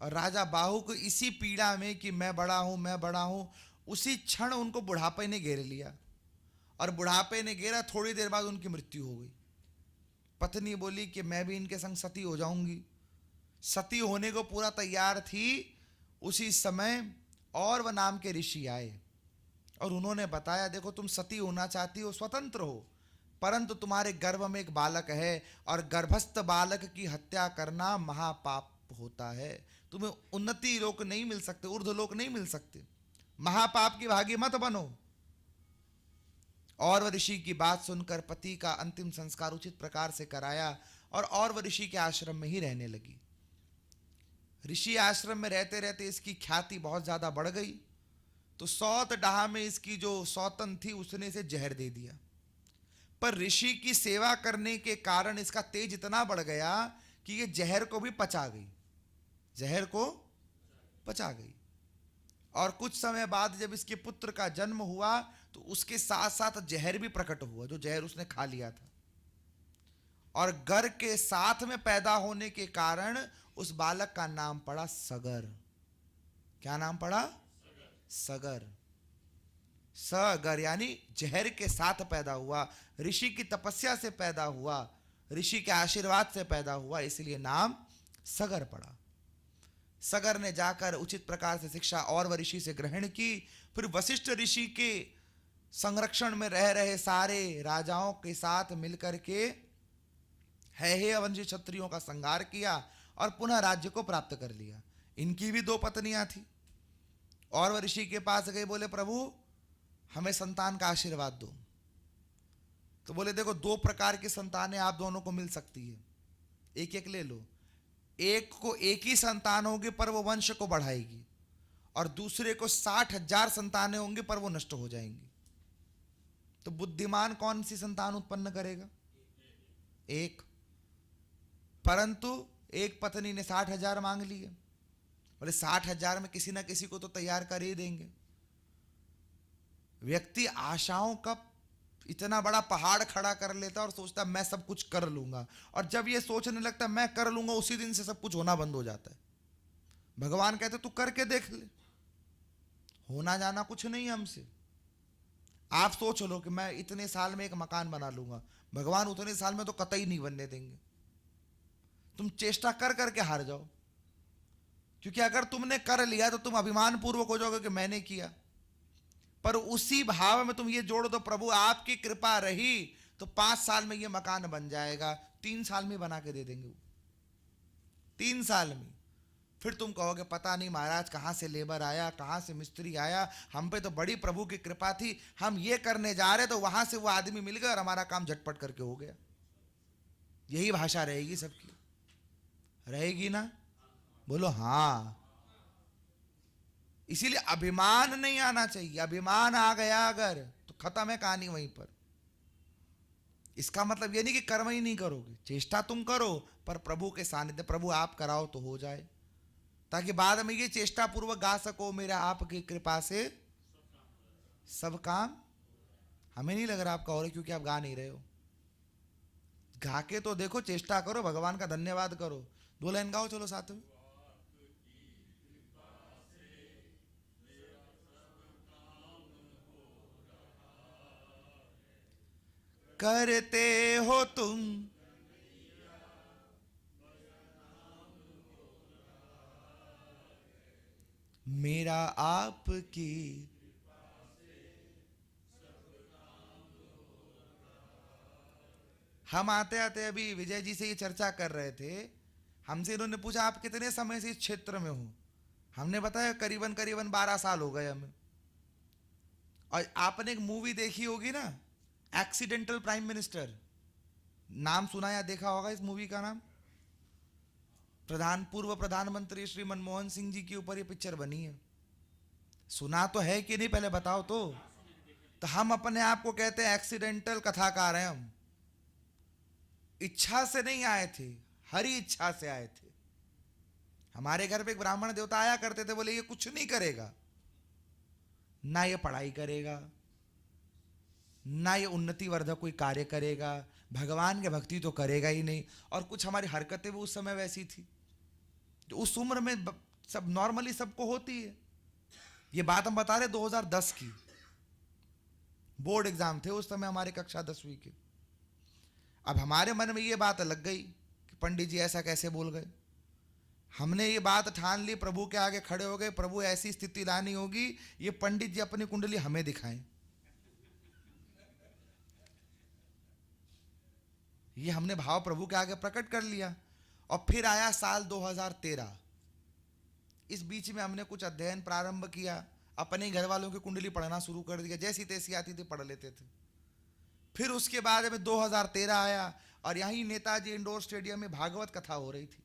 और राजा बाहुक इसी पीड़ा में कि मैं बड़ा हूं मैं बड़ा हूं, उसी क्षण उनको बुढ़ापे ने घेर लिया, और बुढ़ापे ने घेरा, थोड़ी देर बाद उनकी मृत्यु हो गई। पत्नी बोली कि मैं भी इनके संग सती हो जाऊंगी। सती होने को पूरा तैयार थी, उसी समय और वह नाम के ऋषि आए और उन्होंने बताया देखो तुम सती होना चाहती हो, स्वतंत्र हो, परंतु तुम्हारे गर्भ में एक बालक है और गर्भस्थ बालक की हत्या करना महापाप होता है। तुम्हें उन्नति लोक नहीं मिल सकते, ऊर्ध्व लोक नहीं मिल सकते, महापाप की भागी मत बनो। और वह ऋषि की बात सुनकर पति का अंतिम संस्कार उचित प्रकार से कराया और वह ऋषि के आश्रम में ही रहने लगी। ऋषि आश्रम में रहते रहते इसकी ख्याति बहुत ज्यादा बढ़ गई, तो सौत डाह में इसकी जो सौतन थी उसने इसे जहर दे दिया। पर ऋषि की सेवा करने के कारण इसका तेज इतना बढ़ गया कि ये जहर को भी पचा गई, जहर को पचा गई। और कुछ समय बाद जब इसके पुत्र का जन्म हुआ तो उसके साथ साथ जहर भी प्रकट हुआ, जो जहर उसने खा लिया था। और गर के साथ में पैदा होने के कारण उस बालक का नाम पड़ा सगर। क्या नाम पड़ा? सगर। सगर यानी जहर के साथ पैदा हुआ, ऋषि की तपस्या से पैदा हुआ, ऋषि के आशीर्वाद से पैदा हुआ, इसलिए नाम सगर पड़ा। सगर ने जाकर उचित प्रकार से शिक्षा और ऋषि से ग्रहण की। फिर वशिष्ठ ऋषि के संरक्षण में रह रहे सारे राजाओं के साथ मिलकर के है वंशी क्षत्रियों का संहार किया और पुनः राज्य को प्राप्त कर लिया। इनकी भी 2 पत्नियां थी। और वह ऋषि के पास गए, बोले प्रभु हमें संतान का आशीर्वाद दो। तो बोले देखो 2 प्रकार की संतानें आप दोनों को मिल सकती है, एक एक ले लो। एक को एक ही संतान होगी पर वो वंश को बढ़ाएगी, और दूसरे को 60,000 संतानें होंगी पर वो नष्ट हो जाएंगी। तो बुद्धिमान कौन सी संतान उत्पन्न करेगा? एक। परंतु एक पत्नी ने 60,000 मांग लिए। बोले 60,000 में किसी ना किसी को तो तैयार कर ही देंगे। व्यक्ति आशाओं का इतना बड़ा पहाड़ खड़ा कर लेता और सोचता मैं सब कुछ कर लूंगा, और जब ये सोचने लगता मैं कर लूंगा उसी दिन से सब कुछ होना बंद हो जाता है। भगवान कहते तू करके देख ले, होना जाना कुछ नहीं है हमसे। आप सोच लो कि मैं इतने साल में एक मकान बना लूंगा, भगवान उतने साल में तो कतई नहीं बनने देंगे। तुम चेष्टा कर करके हार जाओ, क्योंकि अगर तुमने कर लिया तो तुम अभिमान पूर्वक हो जाओगे कि मैंने किया। पर उसी भाव में तुम ये जोड़ दो प्रभु आपकी कृपा रही तो 5 साल में ये मकान बन जाएगा, 3 साल में बना के दे देंगे वो, 3 साल में। फिर तुम कहोगे पता नहीं महाराज कहाँ से लेबर आया, कहाँ से मिस्त्री आया, हम पे तो बड़ी प्रभु की कृपा थी, हम ये करने जा रहे तो वहां से वो आदमी मिल गया और हमारा काम झटपट करके हो गया। यही भाषा रहेगी सबकी, रहेगी ना? बोलो हाँ। इसीलिए अभिमान नहीं आना चाहिए। अभिमान आ गया अगर तो खत्म है कहानी वहीं पर। इसका मतलब ये नहीं कि कर्म ही नहीं करोगे, चेष्टा तुम करो, पर प्रभु के सानिध्य, प्रभु आप कराओ तो हो जाए, ताकि बाद में ये चेष्टा पूर्वक गा सको मेरा आपकी कृपा से सब काम। हमें नहीं लग रहा आपका हो रहा क्योंकि आप गा नहीं रहे हो। गा के तो देखो, चेष्टा करो, भगवान का धन्यवाद करो। 2 लाइन गाओ चलो साथ में। करते हो तुम मेरा आपकी, हम आते आते अभी विजय जी से ये चर्चा कर रहे थे। हमसे इन्होंने पूछा आप कितने समय से इस क्षेत्र में हो? हमने बताया करीबन 12 साल हो गए हमें। और आपने एक मूवी देखी होगी ना, एक्सीडेंटल प्राइम मिनिस्टर, नाम सुना या देखा होगा इस मूवी का नाम? पूर्व प्रधानमंत्री श्री मनमोहन सिंह जी के ऊपर ये पिक्चर बनी है। सुना तो है कि नहीं पहले बताओ तो हम अपने आप को कहते हैं एक्सीडेंटल कथाकार हैं। हम इच्छा से नहीं आए थे, हरी इच्छा से आए थे। हमारे घर पे एक ब्राह्मण देवता आया करते थे, बोले ये कुछ नहीं करेगा, ना ये पढ़ाई करेगा, ना ये उन्नति वर्धक कोई कार्य करेगा, भगवान की भक्ति तो करेगा ही नहीं। और कुछ हमारी हरकतें भी उस समय वैसी थी जो उस उम्र में सब नॉर्मली सबको होती है। ये बात हम बता रहे 2010 की, बोर्ड एग्जाम थे उस समय हमारे कक्षा 10वीं के। अब हमारे मन में ये बात लग गई कि पंडित जी ऐसा कैसे बोल गए। हमने ये बात ठान ली, प्रभु के आगे खड़े हो गए, प्रभु ऐसी स्थिति लानी होगी ये पंडित जी अपनी कुंडली हमें दिखाएं। ये हमने भाव प्रभु के आगे प्रकट कर लिया। और फिर आया साल 2013। इस बीच में हमने कुछ अध्ययन प्रारंभ किया, अपने घर वालों की कुंडली पढ़ना शुरू कर दिया, जैसी तैसी आती थी पढ़ लेते थे। फिर उसके बाद में 2013 आया और यहीं नेताजी इंडोर स्टेडियम में भागवत कथा हो रही थी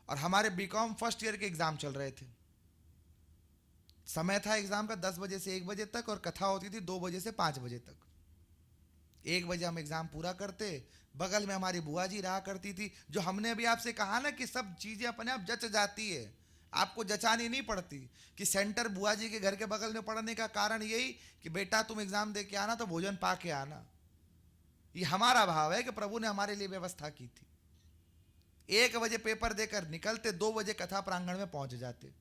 और हमारे बीकॉम फर्स्ट ईयर के एग्जाम चल रहे थे। समय था एग्जाम का 10 बजे से 1 बजे तक और कथा होती थी 2 बजे से 5 बजे तक। 1 बजे हम एग्जाम पूरा करते, बगल में हमारी बुआ जी रहा करती थी, जो हमने अभी आपसे कहा ना कि सब चीजें अपने आप जच जाती है, आपको जचानी नहीं पड़ती। कि सेंटर बुआ जी के घर के बगल में पढ़ने का कारण यही कि बेटा तुम एग्जाम दे के आना तो भोजन पा के आना। ये हमारा भाव है कि प्रभु ने हमारे लिए व्यवस्था की थी। 1 बजे पेपर देकर निकलते, 2 बजे कथा प्रांगण में पहुंच जाते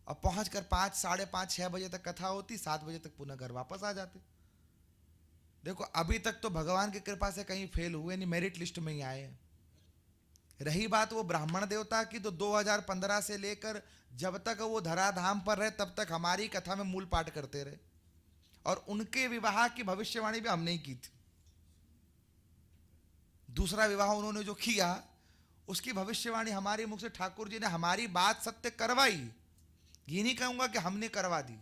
और पहुंचकर 5, साढ़े 5, 6 बजे तक कथा होती, 7 बजे तक पुनः घर वापस आ जाते। देखो अभी तक तो भगवान की कृपा से कहीं फेल हुए नहीं, मेरिट लिस्ट में ही आए हैं। रही बात वो ब्राह्मण देवता की, तो 2015 से लेकर जब तक वो धराधाम पर रहे तब तक हमारी कथा में मूल पाठ करते रहे, और उनके विवाह की भविष्यवाणी भी हमने ही की थी। दूसरा विवाह उन्होंने जो किया उसकी भविष्यवाणी हमारे मुख से ठाकुर जी ने हमारी बात सत्य करवाई। ये नहीं कहूंगा कि हमने करवा दी,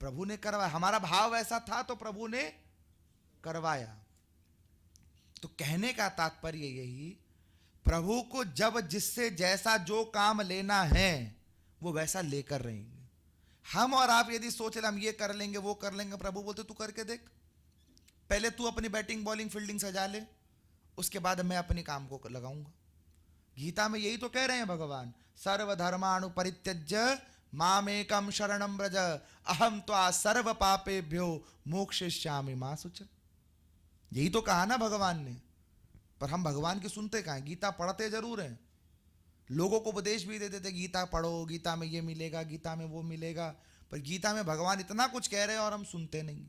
प्रभु ने करवाया। हमारा भाव ऐसा था तो प्रभु ने करवाया। तो कहने का तात्पर्य यही, प्रभु को जब जिससे जैसा जो काम लेना है वो वैसा लेकर रहेंगे। हम और आप यदि सोच ले हम ये कर लेंगे वो कर लेंगे, प्रभु बोलते तू करके देख, पहले तू अपनी बैटिंग बॉलिंग फील्डिंग सजा ले, उसके बाद मैं अपने काम को लगाऊंगा। गीता में यही तो कह रहे हैं भगवान, सर्वधर्माणु परित्यज्य मामेकम शरणम व्रज अहम त्वा सर्व पापेभ्यो मोक्षयिष्यामि मा शुचः। यही तो कहा ना भगवान ने, पर हम भगवान की सुनते कहाँ हैं? गीता पढ़ते जरूर हैं, लोगों को उपदेश भी देते थे गीता पढ़ो, गीता में ये मिलेगा, गीता में वो मिलेगा, पर गीता में भगवान इतना कुछ कह रहे हैं और हम सुनते नहीं।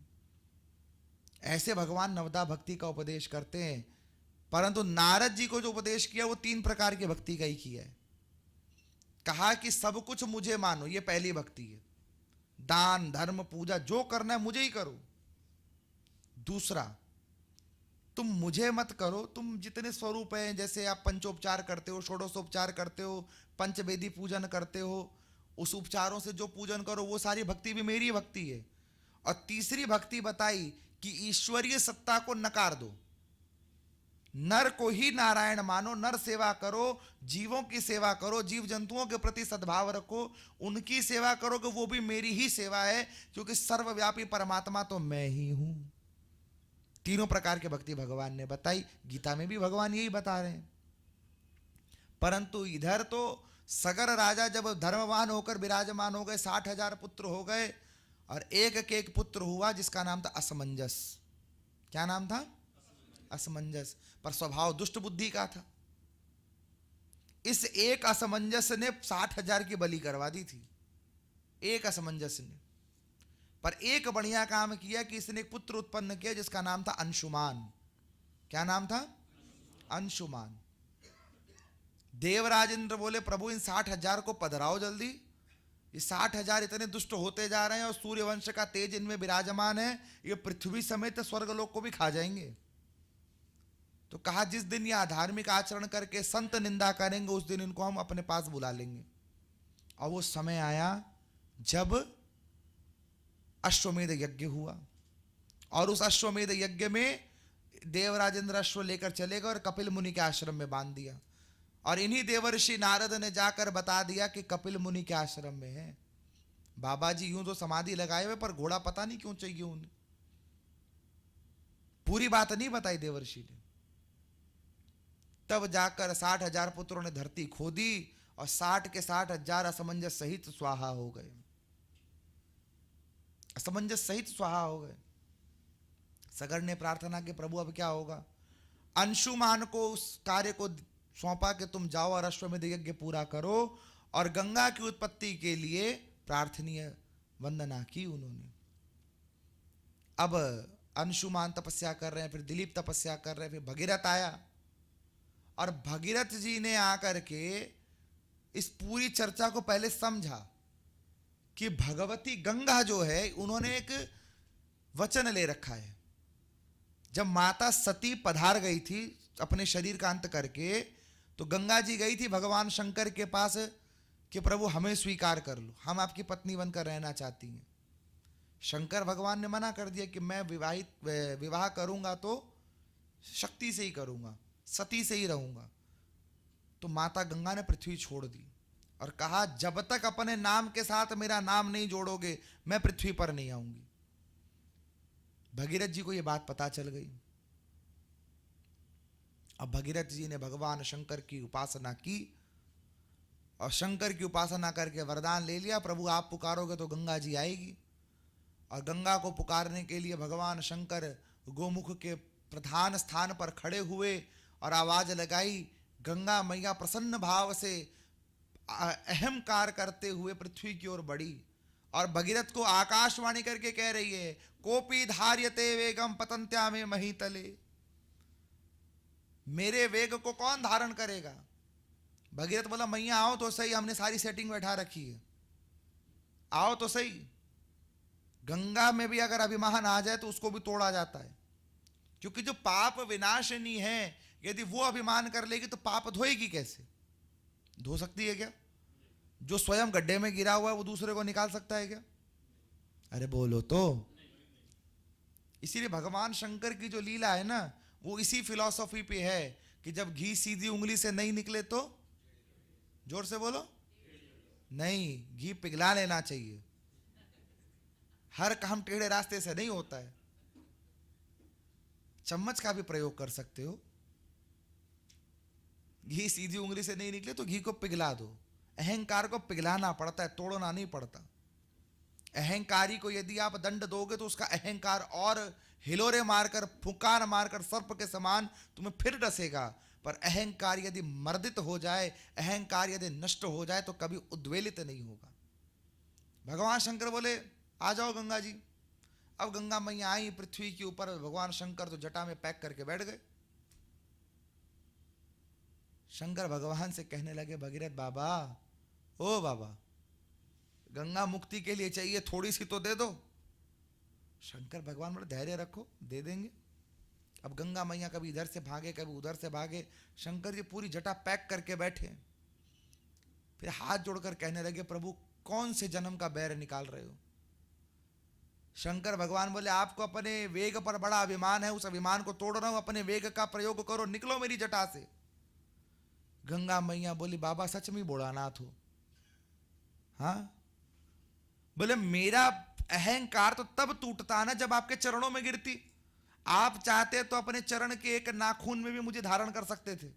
ऐसे भगवान नवदा भक्ति का उपदेश करते हैं, परंतु नारद जी को जो उपदेश किया वो 3 प्रकार की भक्ति का ही किया है। कहा कि सब कुछ मुझे मानो, ये पहली भक्ति है, दान धर्म पूजा जो करना है मुझे ही करो। दूसरा, तुम मुझे मत करो, तुम जितने स्वरूप हैं, जैसे आप पंचोपचार करते हो, षोडशोपचार करते हो, पंचवेदी पूजन करते हो, उस उपचारों से जो पूजन करो वो सारी भक्ति भी मेरी भक्ति है। और तीसरी भक्ति बताई कि ईश्वरीय सत्ता को नकार दो, नर को ही नारायण मानो, नर सेवा करो, जीवों की सेवा करो, जीव जंतुओं के प्रति सद्भाव रखो, उनकी सेवा करो कि वो भी मेरी ही सेवा है, क्योंकि सर्वव्यापी परमात्मा तो मैं ही हूं। तीनों प्रकार की भक्ति भगवान ने बताई, गीता में भी भगवान यही बता रहे हैं। परंतु इधर तो सगर राजा जब धर्मवान होकर विराजमान हो गए, 60,000 पुत्र हो गए, और एक पुत्र हुआ जिसका नाम था असमंजस। क्या नाम था? असमंजस। पर स्वभाव दुष्ट बुद्धि का था। इस एक असमंजस ने 60,000 की बलि करवा दी थी, एक असमंजस ने। पर एक बढ़िया काम किया कि इसने एक पुत्र उत्पन्न किया जिसका नाम था अंशुमान। क्या नाम था? अंशुमान। देवराज इंद्र बोले प्रभु इन 60,000 को पधराओ जल्दी, ये 60,000 इतने दुष्ट होते जा रहे हैं और सूर्यवंश का तेज इनमें विराजमान है, ये पृथ्वी समेत स्वर्गलोक को भी खा जाएंगे। तो कहा जिस दिन ये अधार्मिक आचरण करके संत निंदा करेंगे उस दिन इनको हम अपने पास बुला लेंगे। और वो समय आया जब अश्वमेध यज्ञ हुआ, और उस अश्वमेध यज्ञ में देवराज इंद्र अश्व लेकर चले गए और कपिल मुनि के आश्रम में बांध दिया। और इन्हीं देवर्षि नारद ने जाकर बता दिया कि कपिल मुनि के आश्रम में है। बाबा जी यूं तो समाधि लगाए हुए, पर घोड़ा पता नहीं क्यों चाहिए उन्हें। पूरी बात नहीं बताई देवर्षि ने। तब जाकर 60,000 पुत्रों ने धरती खोदी और 60 के 60,000 असमंजस सहित स्वाहा हो गए। असमंजस सहित स्वाहा हो गए। सगर ने प्रार्थना की प्रभु अब क्या होगा? अंशुमान को उस कार्य को सौंपा कि तुम जाओ और अश्वमेध यज्ञ पूरा करो, और गंगा की उत्पत्ति के लिए प्रार्थनीय वंदना की उन्होंने। अब अंशुमान तपस्या कर रहे हैं, फिर दिलीप तपस्या कर रहे हैं, फिर भगीरथ आया, और भगीरथ जी ने आकर के इस पूरी चर्चा को पहले समझा कि भगवती गंगा जो है उन्होंने एक वचन ले रखा है। जब माता सती पधार गई थी अपने शरीर का अंत करके, तो गंगा जी गई थी भगवान शंकर के पास कि प्रभु हमें स्वीकार कर लो, हम आपकी पत्नी बनकर रहना चाहती हैं। शंकर भगवान ने मना कर दिया कि मैं विवाह करूंगा तो शक्ति से ही करूंगा, सती से ही रहूंगा। तो माता गंगा ने पृथ्वी छोड़ दी और कहा जब तक अपने नाम के साथ मेरा नाम नहीं जोड़ोगे मैं पृथ्वी पर नहीं आऊंगी। भगीरथ जी को यह बात पता चल गई। अब भगीरथ जी ने भगवान शंकर की उपासना की और शंकर की उपासना करके वरदान ले लिया, प्रभु आप पुकारोगे तो गंगा जी आएगी। और गंगा को पुकारने के लिए भगवान शंकर गोमुख के प्रधान स्थान पर खड़े हुए और आवाज लगाई। गंगा मैया प्रसन्न भाव से अहंकार करते हुए पृथ्वी की ओर बढ़ी और भगीरथ को आकाशवाणी करके कह रही है कोपी धार्यते वेगम पतंत्या में महीतले। मेरे वेग को कौन धारण करेगा? भगीरथ बोला मैया आओ तो सही, हमने सारी सेटिंग बैठा रखी है, आओ तो सही। गंगा में भी अगर अभिमान आ जाए तो उसको भी तोड़ा जाता है, क्योंकि जो पाप विनाशिनी है, यदि वो अभिमान कर लेगी तो पाप धोएगी कैसे? धो सकती है क्या? जो स्वयं गड्ढे में गिरा हुआ है वो दूसरे को निकाल सकता है क्या? अरे बोलो तो। इसीलिए भगवान शंकर की जो लीला है ना, वो इसी फिलॉसफी पे है कि जब घी सीधी उंगली से नहीं निकले तो, जोर से बोलो, नहीं, घी पिघला लेना चाहिए। हर काम टेढ़े रास्ते से नहीं होता है, चम्मच का भी प्रयोग कर सकते हो। घी सीधी उंगली से नहीं निकले तो घी को पिघला दो। अहंकार को पिघलाना पड़ता है, तोड़ना नहीं पड़ता। अहंकारी को यदि आप दंड दोगे तो उसका अहंकार और हिलोरे मारकर, फुकार मारकर सर्प के समान तुम्हें फिर डसेगा। पर अहंकार यदि मर्दित हो जाए, अहंकार यदि नष्ट हो जाए तो कभी उद्वेलित नहीं होगा। भगवान शंकर बोले आ जाओ गंगा जी। अब गंगा मैया आई पृथ्वी के ऊपर, भगवान शंकर तो जटा में पैक करके बैठ गए। शंकर भगवान से कहने लगे भगीरथ बाबा, ओ बाबा, गंगा मुक्ति के लिए चाहिए, थोड़ी सी तो दे दो। शंकर भगवान बोले धैर्य रखो, दे देंगे। अब गंगा मैया कभी इधर से भागे, कभी उधर से भागे, शंकर जी पूरी जटा पैक करके बैठे। फिर हाथ जोड़कर कहने लगे प्रभु कौन से जन्म का बैर निकाल रहे हो? शंकर भगवान बोले आपको अपने वेग पर बड़ा अभिमान है, उस अभिमान को तोड़ रहा हूं, अपने वेग का प्रयोग करो, निकलो मेरी जटा से। गंगा मैया बोली बाबा सच में भोलानाथ हो? हाँ। बोले मेरा अहंकार तो तब टूटता ना जब आपके चरणों में गिरती। आप चाहते तो अपने चरण के एक नाखून में भी मुझे धारण कर सकते थे,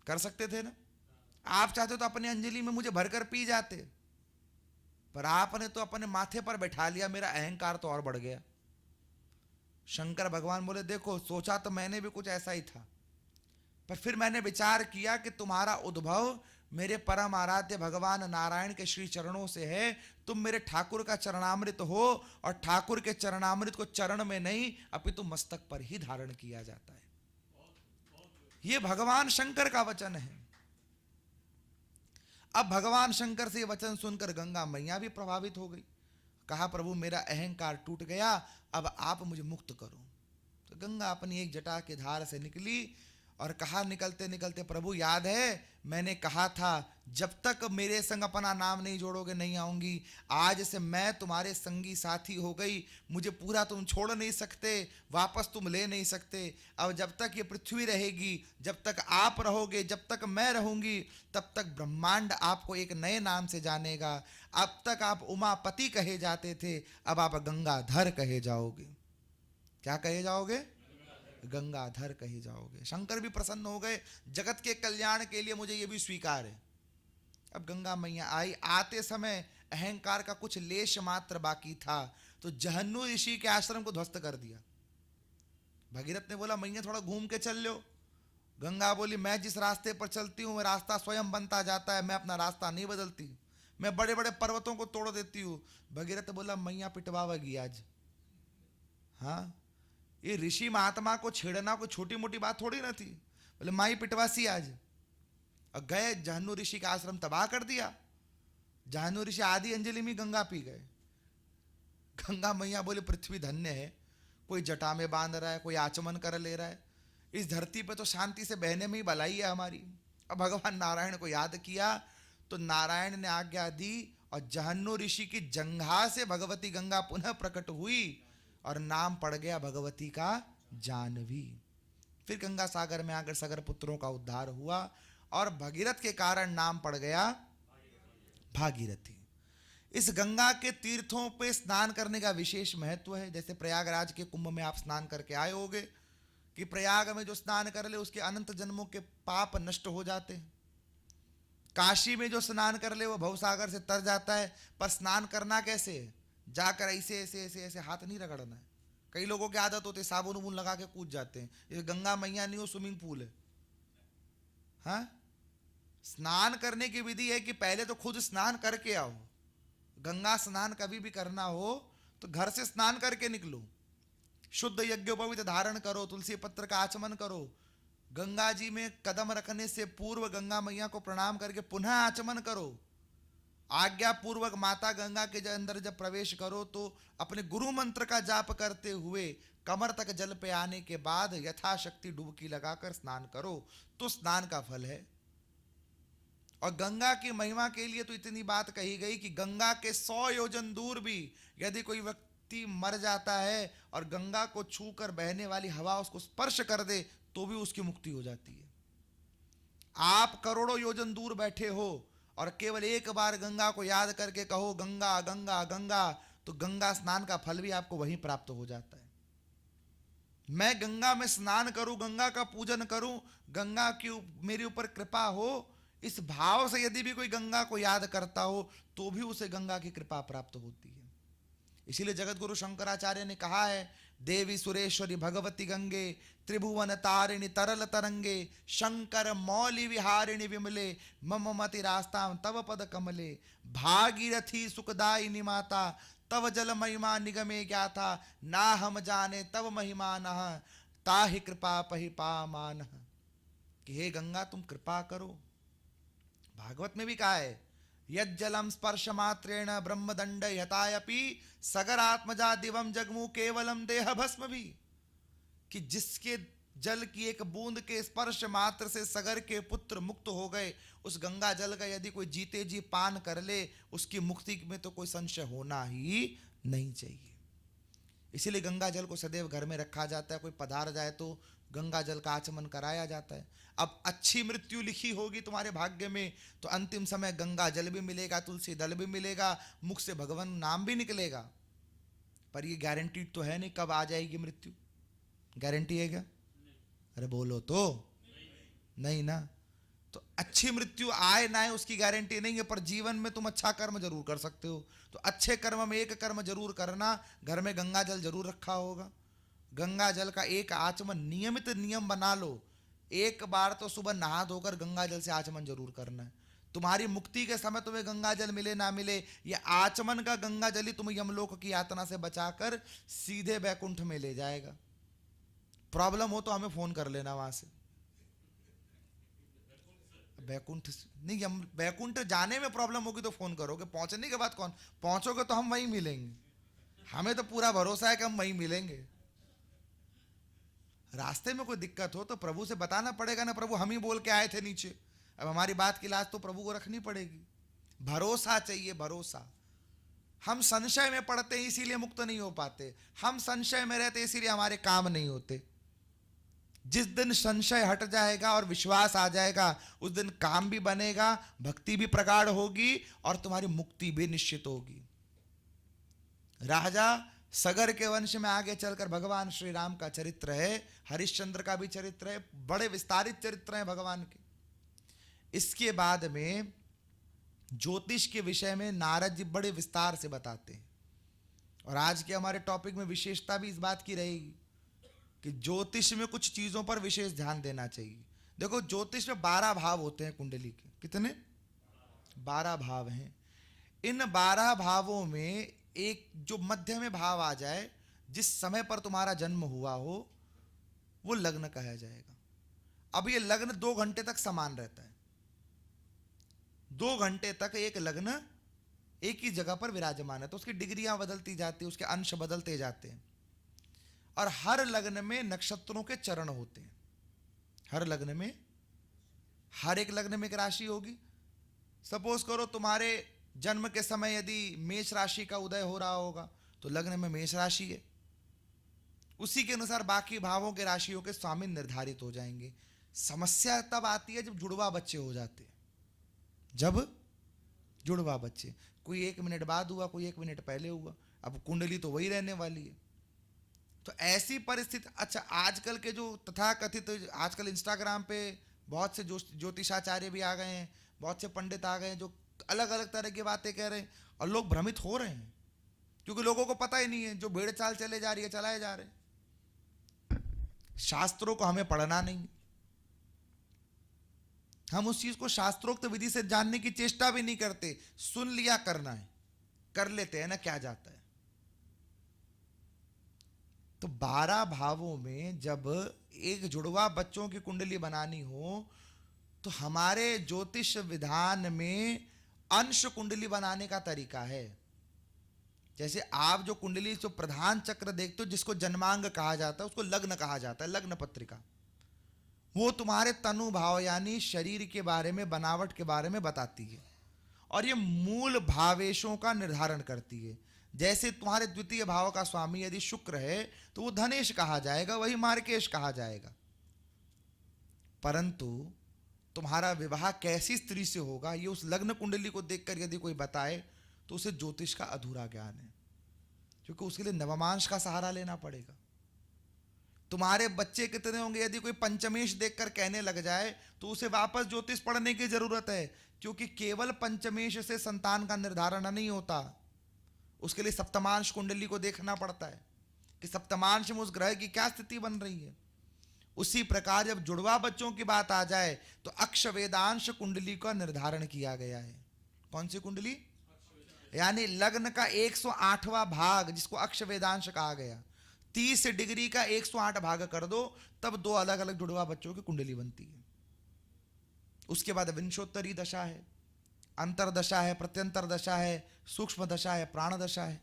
कर सकते थे ना। आप चाहते तो अपने अंजलि में मुझे भरकर पी जाते, पर आपने तो अपने माथे पर बैठा लिया, मेरा अहंकार तो और बढ़ गया। शंकर भगवान बोले देखो सोचा तो मैंने भी कुछ ऐसा ही था, पर फिर मैंने विचार किया कि तुम्हारा उद्भव मेरे परम आराध्य भगवान नारायण के श्री चरणों से है। तुम मेरे ठाकुर का चरणामृत हो, और ठाकुर के चरणामृत को चरण में नहीं अपितु मस्तक पर ही धारण किया जाता है। यह भगवान शंकर का वचन है। अब भगवान शंकर से यह वचन सुनकर गंगा मैया भी प्रभावित हो गई। कहा प्रभु मेरा अहंकार टूट गया, अब आप मुझे मुक्त करो। तो गंगा अपनी एक जटा की धार से निकली और कहा निकलते निकलते प्रभु याद है मैंने कहा था जब तक मेरे संग अपना नाम नहीं जोड़ोगे नहीं आऊंगी। आज से मैं तुम्हारे संगी साथी हो गई, मुझे पूरा तुम छोड़ नहीं सकते, वापस तुम ले नहीं सकते। अब जब तक ये पृथ्वी रहेगी, जब तक आप रहोगे, जब तक मैं रहूंगी, तब तक ब्रह्मांड आपको एक नए नाम से जानेगा। अब तक आप उमापति कहे जाते थे, अब आप गंगाधर कहे जाओगे। क्या कहे जाओगे? गंगाधर कहे जाओगे। शंकर भी प्रसन्न हो गए, जगत के कल्याण के लिए मुझे ये भी स्वीकार है। अब गंगा मैया आई, आते समय अहंकार का कुछ लेश मात्र बाकी था, तो जहन्नू ऋषि के आश्रम को ध्वस्त कर दिया। भगीरथ ने बोला मैया थोड़ा घूम के चल लो। गंगा बोली मैं जिस रास्ते पर चलती हूँ वह रास्ता स्वयं बनता जाता है, मैं अपना रास्ता नहीं बदलती, मैं बड़े बड़े पर्वतों को तोड़ देती हूँ। भगीरथ बोला मैया पिटवावेगी आज। हाँ, ये ऋषि महात्मा को छेड़ना कोई छोटी मोटी बात थोड़ी ना थी। बोले माई पिटवासी आज। और गए जहन्नू ऋषि का आश्रम तबाह कर दिया। जहन्नू ऋषि आधी अंजलि में गंगा पी गए। गंगा मैया बोले पृथ्वी धन्य है, कोई जटा में बांध रहा है, कोई आचमन कर ले रहा है, इस धरती पे तो शांति से बहने में ही भलाई है हमारी। अब भगवान नारायण को याद किया तो नारायण ने आज्ञा दी और जहन्नू ऋषि की जंघा से भगवती गंगा पुनः प्रकट हुई और नाम पड़ गया भगवती का जानवी। फिर गंगा सागर में आकर सागर पुत्रों का उद्धार हुआ और भगीरथ के कारण नाम पड़ गया भागीरथी। इस गंगा के तीर्थों पे स्नान करने का विशेष महत्व है। जैसे प्रयागराज के कुंभ में आप स्नान करके आए होगे कि प्रयाग में जो स्नान कर ले उसके अनंत जन्मों के पाप नष्ट हो जाते हैं। काशी में जो स्नान कर ले वो भवसागर से तर जाता है। पर स्नान करना कैसे है? जाकर ऐसे ऐसे ऐसे ऐसे हाथ नहीं रगड़ना है। कई लोगों की आदत होती है साबुन उबुन लगा के कूद जाते हैं। ये गंगा मैया नहीं हो, स्विमिंग पूल है। हाँ, स्नान करने की विधि है कि पहले तो खुद स्नान करके आओ। गंगा स्नान कभी भी करना हो तो घर से स्नान करके निकलो, शुद्ध यज्ञोपवीत धारण करो, तुलसी पत्र का आचमन करो, गंगा जी में कदम रखने से पूर्व गंगा मैया को प्रणाम करके पुनः आचमन करो। आज्ञा पूर्वक माता गंगा के अंदर जब प्रवेश करो तो अपने गुरु मंत्र का जाप करते हुए कमर तक जल पे आने के बाद यथाशक्ति डुबकी लगाकर स्नान करो, तो स्नान का फल है। और गंगा की महिमा के लिए तो इतनी बात कही गई कि गंगा के 100 योजन दूर भी यदि कोई व्यक्ति मर जाता है और गंगा को छूकर बहने वाली हवा उसको स्पर्श कर दे तो भी उसकी मुक्ति हो जाती है। आप करोड़ों योजन दूर बैठे हो और केवल एक बार गंगा को याद करके कहो गंगा गंगा गंगा, तो गंगा स्नान का फल भी आपको वहीं प्राप्त हो जाता है। मैं गंगा में स्नान करूं, गंगा का पूजन करूं, गंगा की मेरे ऊपर कृपा हो, इस भाव से यदि भी कोई गंगा को याद करता हो तो भी उसे गंगा की कृपा प्राप्त होती है। इसीलिए जगत गुरु शंकराचार्य ने कहा है, देवी सुरेश्वरी भगवती गंगे त्रिभुवन तारिणी तरल तरंगे शंकर मौली विहारिणी विमले मम मति रास्ताम तव पद कमले भागीरथी सुखदायिनी माता तव जल महिमा निगमे ज्ञाता ना हम जाने तव महिमा नः ताहि कृपा पहि पामान। कि हे गंगा तुम कृपा करो। भागवत में भी कहा है, यज्जलम स्पर्श मात्रेण ब्रह्मदंड यतायपि सगरात्मजा दिवम जगमु केवलम देह भस्म भी। कि जिसके जल की एक बूंद के स्पर्श मात्र से सगर के पुत्र मुक्त हो गए, उस गंगा जल का यदि कोई जीते जी पान कर ले उसकी मुक्ति में तो कोई संशय होना ही नहीं चाहिए। इसीलिए गंगा जल को सदैव घर में रखा जाता है। कोई पधार जाए तो गंगा जल का आचमन कराया जाता है। अब अच्छी मृत्यु लिखी होगी तुम्हारे भाग्य में तो अंतिम समय गंगा जल भी मिलेगा, तुलसी दल भी मिलेगा, मुख से भगवान नाम भी निकलेगा। पर ये गारंटी तो है नहीं कब आ जाएगी मृत्यु। गारंटी है क्या? अरे बोलो तो नहीं ना। तो अच्छी मृत्यु आए ना आए उसकी गारंटी नहीं है, पर जीवन में तुम अच्छा कर्म जरूर कर सकते हो। तो अच्छे कर्म में एक कर्म जरूर करना, घर में गंगा जल जरूर रखा होगा। गंगा जल का एक आचमन नियमित नियम बना लो। एक बार तो सुबह नहा धोकर गंगा जल से आचमन जरूर करना है। तुम्हारी मुक्ति के समय तुम्हें गंगा जल मिले ना मिले, ये आचमन का गंगा जल ही तुम्हें यमलोक की यातना से बचाकर सीधे बैकुंठ में ले जाएगा। प्रॉब्लम हो तो हमें फोन कर लेना वहां से। बैकुंठ नहीं, हम बैकुंठ जाने में प्रॉब्लम होगी तो फोन करोगे, पहुंचने के बाद कौन? पहुंचोगे तो हम वहीं मिलेंगे। हमें तो पूरा भरोसा है कि हम वहीं मिलेंगे। रास्ते में कोई दिक्कत हो तो प्रभु से बताना पड़ेगा ना, प्रभु हम ही बोल के आए थे नीचे। अब हमारी बात की लाज तो प्रभु को रखनी पड़ेगी। भरोसा चाहिए, भरोसा। हम संशय में पड़ते हैं इसीलिए मुक्त नहीं हो पाते, हम संशय में रहते इसीलिए हमारे काम नहीं होते। जिस दिन संशय हट जाएगा और विश्वास आ जाएगा उस दिन काम भी बनेगा, भक्ति भी प्रगाढ़ होगी और तुम्हारी मुक्ति भी निश्चित होगी। राजा सगर के वंश में आगे चलकर भगवान श्री राम का चरित्र है, हरिश्चंद्र का भी चरित्र है, बड़े विस्तारित चरित्र हैं भगवान के। इसके बाद में ज्योतिष के विषय में नारद जी बड़े विस्तार से बताते हैं। और आज के हमारे टॉपिक में विशेषता भी इस बात की रहेगी कि ज्योतिष में कुछ चीजों पर विशेष ध्यान देना चाहिए। देखो ज्योतिष में 12 भाव होते हैं कुंडली के। कितने? 12 भाव हैं। इन 12 भावों में एक जो मध्य में भाव आ जाए, जिस समय पर तुम्हारा जन्म हुआ हो, वो लग्न कहा जाएगा। अब ये लग्न 2 घंटे तक समान रहता है। 2 घंटे तक एक लग्न एक ही जगह पर विराजमान है, तो उसकी डिग्रियां बदलती जाती है, उसके अंश बदलते जाते हैं। और हर लग्न में नक्षत्रों के चरण होते हैं। हर लग्न में, हर एक लग्न में एक राशि होगी। सपोज करो तुम्हारे जन्म के समय यदि मेष राशि का उदय हो रहा होगा तो लग्न में मेष राशि है, उसी के अनुसार बाकी भावों के राशियों के स्वामी निर्धारित हो जाएंगे। समस्या तब आती है जब जुड़वा बच्चे हो जाते हैं। जब जुड़वा बच्चे, कोई 1 मिनट बाद हुआ, कोई 1 मिनट पहले हुआ, अब कुंडली तो वही रहने वाली है। तो ऐसी परिस्थिति, अच्छा आजकल के जो तथाकथित, आजकल इंस्टाग्राम पे बहुत से ज्योतिषाचार्य भी आ गए हैं, बहुत से पंडित आ गए हैं जो अलग अलग तरह की बातें कह रहे हैं और लोग भ्रमित हो रहे हैं क्योंकि लोगों को पता ही नहीं है। जो भेड़ चाल चले जा रही है चलाए जा रहे हैं। शास्त्रों को हमें पढ़ना नहीं, हम उस चीज को शास्त्रोक्त विधि से जानने की चेष्टा भी नहीं करते। सुन लिया करना है, कर लेते हैं ना, क्या जाता है। तो 12 भावों में जब एक जुड़वा बच्चों की कुंडली बनानी हो तो हमारे ज्योतिष विधान में अंश कुंडली बनाने का तरीका है। जैसे आप जो कुंडली जो प्रधान चक्र देखते हो जिसको जन्मांग कहा जाता है, उसको लग्न कहा जाता है, लग्न पत्रिका, वो तुम्हारे तनु भाव यानी शरीर के बारे में, बनावट के बारे में बताती है और ये मूल भावेशों का निर्धारण करती है। जैसे तुम्हारे द्वितीय भाव का स्वामी यदि शुक्र है तो वो धनेश कहा जाएगा, वही मार्केश कहा जाएगा। परंतु तुम्हारा विवाह कैसी स्त्री से होगा ये उस लग्न कुंडली को देखकर यदि कोई बताए तो उसे ज्योतिष का अधूरा ज्ञान है, क्योंकि उसके लिए नवमांश का सहारा लेना पड़ेगा। तुम्हारे बच्चे कितने होंगे यदि कोई पंचमेश देखकर कहने लग जाए तो उसे वापस ज्योतिष पढ़ने की जरूरत है, क्योंकि केवल पंचमेश से संतान का निर्धारण नहीं होता, उसके लिए सप्तमांश कुंडली को देखना पड़ता है कि सप्तमांश में उस ग्रह की क्या स्थिति बन रही है। उसी प्रकार जब जुड़वा बच्चों की बात आ जाए तो अक्ष वेदांश कुंडली का निर्धारण किया गया है। कौन सी कुंडली? यानी लग्न का 108वां भाग जिसको अक्ष वेदांश कहा गया, 30 डिग्री का 108 भाग कर दो तब दो अलग अलग जुड़वा बच्चों की कुंडली बनती है। उसके बाद विंशोत्तरी दशा है, अंतरदशा है, प्रत्यंतर दशा है, सूक्ष्म दशा है, प्राण दशा है।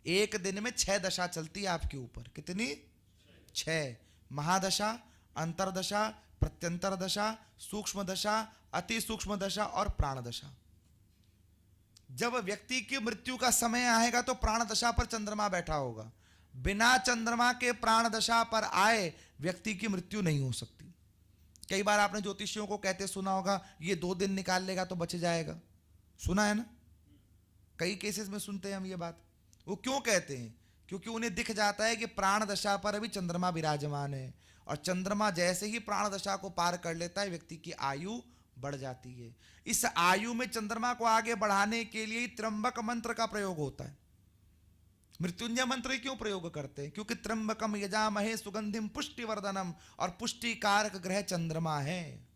एक दिन में 6 दशा चलती है आपके ऊपर। कितनी? 6। महादशा, अंतरदशा, प्रत्यंतर दशा, सूक्ष्म दशा, अति सूक्ष्म दशा और प्राण दशा। जब व्यक्ति की मृत्यु का समय आएगा तो प्राण दशा पर चंद्रमा बैठा होगा। बिना चंद्रमा के प्राण दशा पर आए व्यक्ति की मृत्यु नहीं हो सकती। कई बार आपने ज्योतिषियों को कहते सुना होगा ये 2 दिन निकाल लेगा तो बच जाएगा, सुना है ना? कई केसेस में सुनते हैं हम ये बात। वो क्यों कहते हैं? क्योंकि उन्हें दिख जाता है कि प्राण दशा पर अभी चंद्रमा विराजमान है और चंद्रमा जैसे ही प्राण दशा को पार कर लेता है व्यक्ति की आयु बढ़ जाती है। इस आयु में चंद्रमा को आगे बढ़ाने के लिए त्र्यंबक मंत्र का प्रयोग होता है। मृत्युंजय मंत्र क्यों प्रयोग करते हैं? क्योंकि त्र्यंबकम यजामहे सुगंधिम पुष्टिवर्धनम, और पुष्टि कारक ग्रह चंद्रमा है।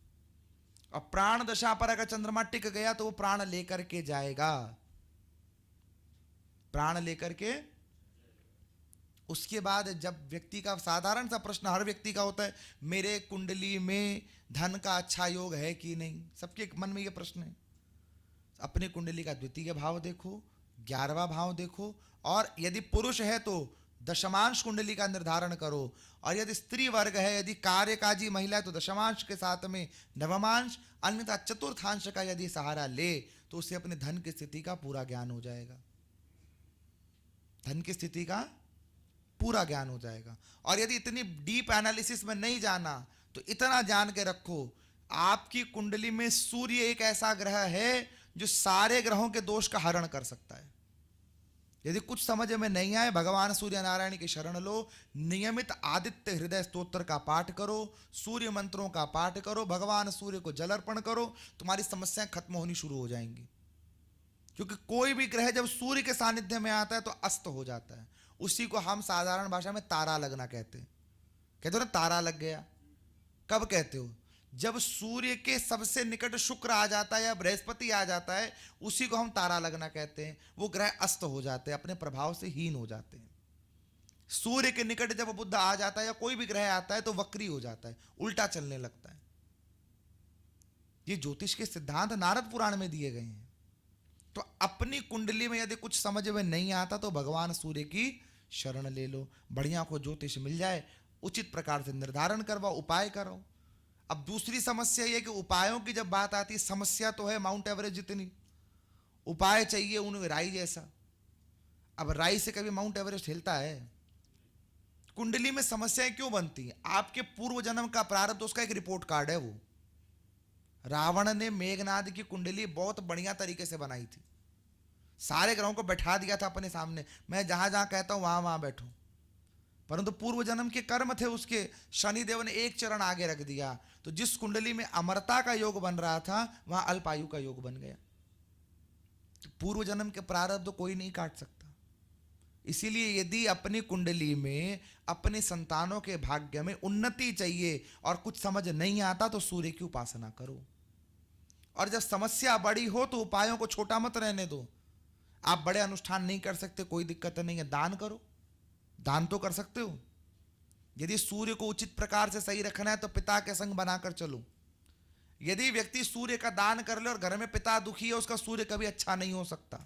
और प्राण दशा पर अगर चंद्रमा टिक गया तो वो प्राण लेकर के जाएगा, प्राण लेकर के। उसके बाद जब व्यक्ति का साधारण सा प्रश्न हर व्यक्ति का होता है, मेरे कुंडली में धन का अच्छा योग है कि नहीं, सबके मन में यह प्रश्न है। अपनी कुंडली का द्वितीय भाव देखो, 11वां भाव देखो, और यदि पुरुष है तो दशमांश कुंडली का निर्धारण करो, और यदि स्त्री वर्ग है, यदि कार्यकाजी महिला है तो दशमांश के साथ में नवमांश, अन्यथा चतुर्थांश का यदि सहारा ले तो उसे अपने धन की स्थिति का पूरा ज्ञान हो जाएगा। धन की स्थिति का पूरा ज्ञान हो जाएगा। और यदि इतनी डीप एनालिसिस में नहीं जाना तो इतना जान के रखो, आपकी कुंडली में सूर्य एक ऐसा ग्रह है जो सारे ग्रहों के दोष का हरण कर सकता है। यदि कुछ समझ में नहीं आए, भगवान सूर्य नारायण की शरण लो, नियमित आदित्य हृदय स्तोत्र का पाठ करो, सूर्य मंत्रों का पाठ करो, भगवान सूर्य को जल अर्पण करो, तुम्हारी समस्याएं खत्म होनी शुरू हो जाएंगी। क्योंकि कोई भी ग्रह जब सूर्य के सानिध्य में आता है तो अस्त हो जाता है। उसी को हम साधारण भाषा में तारा लगना कहते हैं। कहते हो ना तारा लग गया, कब कहते हो? जब सूर्य के सबसे निकट शुक्र आ जाता है या बृहस्पति आ जाता है, उसी को हम तारा लगना कहते हैं। वो ग्रह अस्त हो जाते हैं, अपने प्रभाव से हीन हो जाते हैं। सूर्य के निकट जब बुध आ जाता है या कोई भी ग्रह आता है तो वक्री हो जाता है, उल्टा चलने लगता है। ये ज्योतिष के सिद्धांत नारद पुराण में दिए गए हैं। तो अपनी कुंडली में यदि कुछ समझ में नहीं आता तो भगवान सूर्य की शरण ले लो, बढ़िया को ज्योतिष मिल जाए, उचित प्रकार से निर्धारण करवाओ, उपाय करो। अब दूसरी समस्या यह कि उपायों की जब बात आती है, समस्या तो है माउंट एवरेस्ट जितनी, उपाय चाहिए उन्हें राई जैसा। अब राई से कभी माउंट एवरेस्ट हिलता है? कुंडली में समस्याएं क्यों बनती हैं? आपके पूर्व जन्म का प्रारब्ध, उसका एक रिपोर्ट कार्ड है वो। रावण ने मेघनाद की कुंडली बहुत बढ़िया तरीके से बनाई थी, सारे ग्रहों को बैठा दिया था अपने सामने, मैं जहां जहां कहता हूं वहां वहां बैठो। परंतु पूर्व जन्म के कर्म थे उसके, शनिदेव ने एक चरण आगे रख दिया, तो जिस कुंडली में अमरता का योग बन रहा था वहां अल्पायु का योग बन गया। तो पूर्व जन्म के प्रारब्ध कोई नहीं काट सकता। इसीलिए यदि अपनी कुंडली में अपने संतानों के भाग्य में उन्नति चाहिए और कुछ समझ नहीं आता तो सूर्य की उपासना करो। और जब समस्या बड़ी हो तो उपायों को छोटा मत रहने दो। आप बड़े अनुष्ठान नहीं कर सकते, कोई दिक्कत नहीं है, दान करो, दान तो कर सकते हो। यदि सूर्य को उचित प्रकार से सही रखना है तो पिता के संग बनाकर चलो। यदि व्यक्ति सूर्य का दान कर ले और घर में पिता दुखी है, उसका सूर्य कभी अच्छा नहीं हो सकता।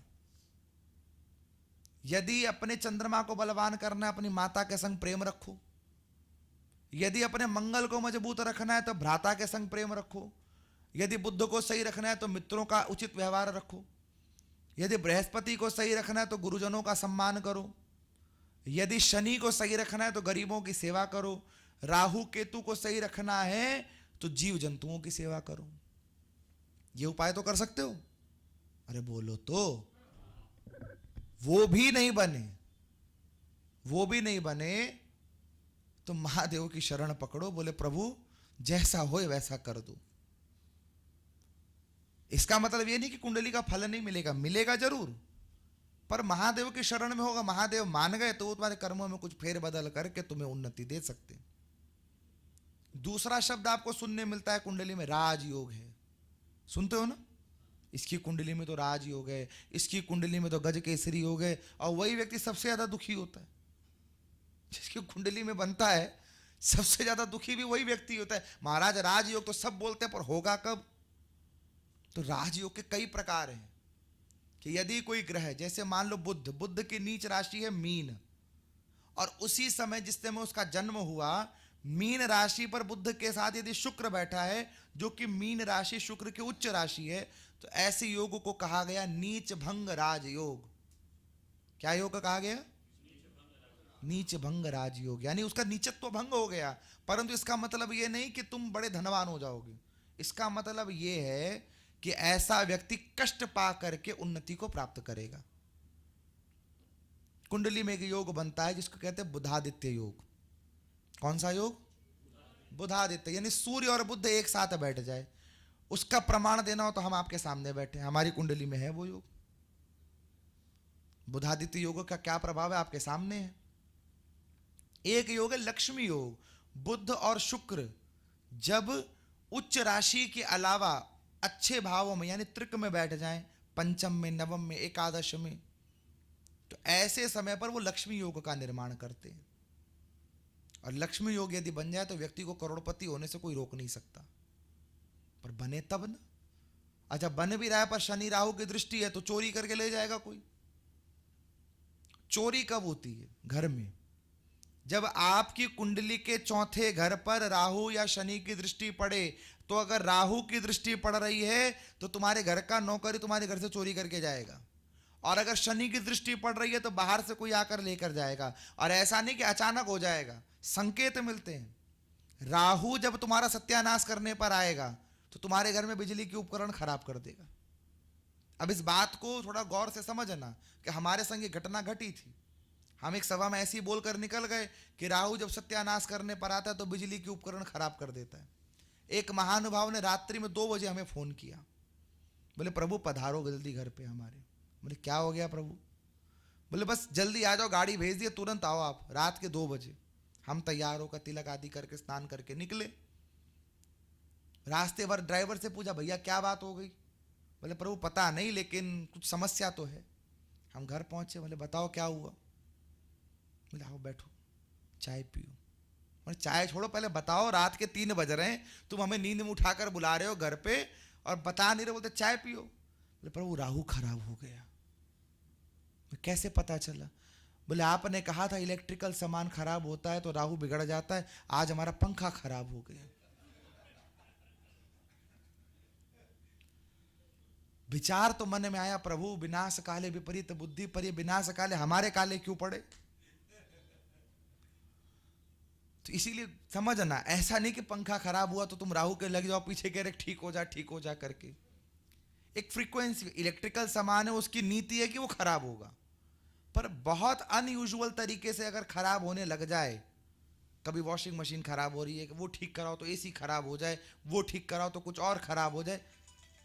यदि अपने चंद्रमा को बलवान करना है, अपनी माता के संग प्रेम रखो। यदि अपने मंगल को मजबूत रखना है तो भ्राता के संग प्रेम रखो। यदि बुद्ध को सही रखना है तो मित्रों का उचित व्यवहार रखो। यदि बृहस्पति को सही रखना है तो गुरुजनों का सम्मान करो। यदि शनि को सही रखना है तो गरीबों की सेवा करो। राहु केतु को सही रखना है तो जीव जंतुओं की सेवा करो। ये उपाय तो कर सकते हो? अरे बोलो तो। वो भी नहीं बने तो महादेव की शरण पकड़ो, बोले प्रभु जैसा होए वैसा कर दो। इसका मतलब ये नहीं कि कुंडली का फल नहीं मिलेगा, मिलेगा जरूर, पर महादेव की शरण में होगा। महादेव मान गए तो वो तुम्हारे कर्मों में कुछ फेर बदल करके तुम्हें उन्नति दे सकते हैं। दूसरा शब्द आपको सुनने मिलता है कुंडली में, राजयोग है। सुनते हो ना, इसकी कुंडली में तो राजयोग है, इसकी कुंडली में तो गज केसरी योग है। और वही व्यक्ति सबसे ज्यादा दुखी होता है। जिसकी कुंडली में बनता है सबसे ज्यादा दुखी भी वही व्यक्ति होता है। महाराज राजयोग तो सब बोलते हैं, पर होगा कब? तो राजयोग के कई प्रकार हैं कि यदि कोई ग्रह, जैसे मान लो बुद्ध की नीच राशि है मीन, और उसी समय जिस समय उसका जन्म हुआ, मीन राशि पर बुद्ध के साथ यदि शुक्र बैठा है, जो कि मीन राशि शुक्र की उच्च राशि है, तो ऐसे योग को कहा गया नीच भंग राजयोग। क्या योग कहा गया? नीच भंग राजयोग, यानी उसका नीचत्व भंग हो गया। परंतु इसका मतलब यह नहीं कि तुम बड़े धनवान हो जाओगे। इसका मतलब यह है कि ऐसा व्यक्ति कष्ट पा करके उन्नति को प्राप्त करेगा। कुंडली में एक योग बनता है जिसको कहते हैं बुधादित्य योग। कौन सा योग? बुधादित्य, यानी सूर्य और बुध एक साथ बैठ जाए। उसका प्रमाण देना हो तो हम आपके सामने बैठे, हमारी कुंडली में है वो योग। बुधादित्य योग का क्या प्रभाव है आपके सामने है। एक योग है लक्ष्मी योग। बुध और शुक्र जब उच्च राशि के अलावा अच्छे भावों में, यानी त्रिक में बैठ जाएं, पंचम में, नवम में, एकादश में, तो ऐसे समय पर वो लक्ष्मी योग का निर्माण करते हैं। और लक्ष्मी योग यदि बन जाए तो व्यक्ति को करोड़पति होने से कोई रोक नहीं सकता। पर बने तब ना। अच्छा, बन भी रहा है पर शनि राहु की दृष्टि है तो चोरी करके ले जाएगा कोई। चोरी कब होती है? घर में। जब आपकी कुंडली के चौथे घर पर राहु या शनि की दृष्टि पड़े, तो अगर राहु की दृष्टि पड़ रही है तो तुम्हारे घर का नौकर ही तुम्हारे घर से चोरी करके जाएगा। और अगर शनि की दृष्टि पड़ रही है तो बाहर से कोई आकर लेकर जाएगा। और ऐसा नहीं कि अचानक हो जाएगा, संकेत मिलते हैं। राहु जब तुम्हारा सत्यानाश करने पर आएगा तो तुम्हारे घर में बिजली के उपकरण खराब कर देगा। अब इस बात को थोड़ा गौर से समझना कि हमारे संग ये घटना घटी थी। हम एक सभा में ऐसे ही बोलकर निकल गए कि राहु जब सत्यानाश करने पर आता है तो बिजली के उपकरण खराब कर देता है। एक महानुभाव ने रात्रि में 2 बजे हमें फोन किया, बोले प्रभु पधारो जल्दी घर पे हमारे। बोले क्या हो गया प्रभु? बोले बस जल्दी आ जाओ, गाड़ी भेज दिए, तुरंत आओ आप। रात के 2 बजे हम तैयार होकर तिलक आदि करके स्नान करके निकले। रास्ते भर ड्राइवर से पूछा भैया क्या बात हो गई? बोले प्रभु पता नहीं लेकिन कुछ समस्या तो है। हम घर पहुंचे, बोले बताओ क्या हुआ? बोले आओ बैठो चाय पियो। और चाय छोड़ो, पहले बताओ रात के 3 बज रहे हैं, तुम हमें नींद में उठाकर बुला रहे हो घर पे और बता नहीं रहे, बोलते चाय पियो। बोले प्रभु राहु खराब हो गया। कैसे पता चला? बोले आपने कहा था इलेक्ट्रिकल सामान खराब होता है तो राहु बिगड़ जाता है, आज हमारा पंखा खराब हो गया। विचार तो मन में आया, प्रभु विनाश काले विपरीत बुद्धि पर, ये विनाश काले हमारे काले क्यों पड़े? तो इसीलिए समझना, ऐसा नहीं कि पंखा खराब हुआ तो तुम राहु के लग जाओ पीछे कह रहे ठीक हो जा करके। एक फ्रीक्वेंसी, इलेक्ट्रिकल सामान है, उसकी नीति है कि वो खराब होगा, पर बहुत अनयूजुअल तरीके से अगर खराब होने लग जाए, कभी वॉशिंग मशीन खराब हो रही है, वो ठीक कराओ तो एसी खराब हो जाए, वो ठीक कराओ तो कुछ और खराब हो जाए,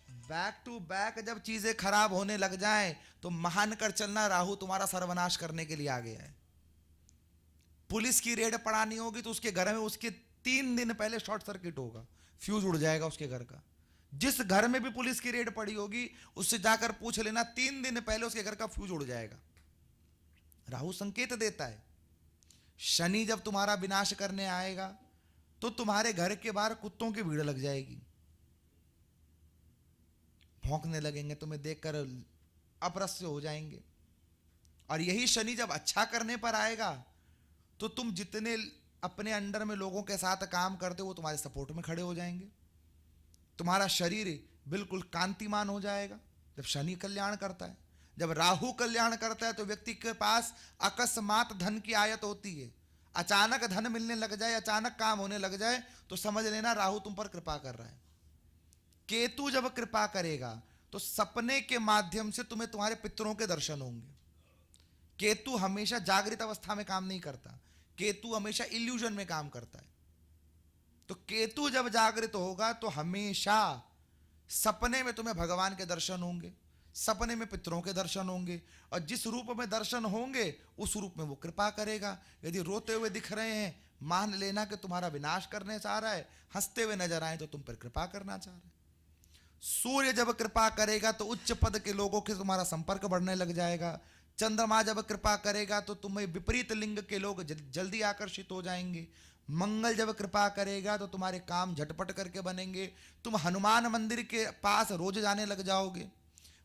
बैक टू बैक जब चीजें खराब होने लग जाएं तो मान कर चलना राहु तुम्हारा सर्वनाश करने के लिए आ गया है। पुलिस की रेड पड़ानी होगी तो उसके घर में उसके 3 दिन पहले शॉर्ट सर्किट होगा, फ्यूज उड़ जाएगा उसके घर का। जिस घर में भी पुलिस की रेड पड़ी होगी उससे जाकर पूछ लेना, 3 दिन पहले उसके घर का फ्यूज उड़ जाएगा। राहु संकेत देता है। शनि जब तुम्हारा विनाश करने आएगा तो तुम्हारे घर के बाहर कुत्तों की भीड़ लग जाएगी, भौंकने लगेंगे, तुम्हें देखकर अप्रसन्न हो जाएंगे। और यही शनि जब अच्छा करने पर आएगा तो तुम जितने अपने अंडर में लोगों के साथ काम करते हो वो तुम्हारे सपोर्ट में खड़े हो जाएंगे, तुम्हारा शरीर बिल्कुल कांतिमान हो जाएगा जब शनि कल्याण करता है। जब राहु कल्याण करता है तो व्यक्ति के पास अकस्मात धन की आयत होती है, अचानक धन मिलने लग जाए, अचानक काम होने लग जाए तो समझ लेना राहु तुम पर कृपा कर रहा है। केतु जब कृपा करेगा तो सपने के माध्यम से तुम्हें तुम्हारे पितरों के दर्शन होंगे। केतु हमेशा जागृत अवस्था में काम नहीं करता, केतु हमेशा इल्यूजन में काम करता है। तो केतु जब जागृत होगा तो हमेशा सपने में तुम्हें भगवान के दर्शन होंगे, सपने में पितरों के दर्शन होंगे, और जिस रूप में दर्शन होंगे उस रूप में वो कृपा करेगा। यदि रोते हुए दिख रहे हैं मान लेना कि तुम्हारा विनाश करने चाह रहा है, हंसते हुए नजर आए तो तुम पर कृपा करना चाह रहे हैं। सूर्य जब कृपा करेगा तो उच्च पद के लोगों के तुम्हारा संपर्क बढ़ने लग जाएगा। चंद्रमा जब कृपा करेगा तो तुम्हें विपरीत लिंग के लोग जल्दी आकर्षित हो जाएंगे। मंगल जब कृपा करेगा तो तुम्हारे काम झटपट करके बनेंगे, तुम हनुमान मंदिर के पास रोज जाने लग जाओगे।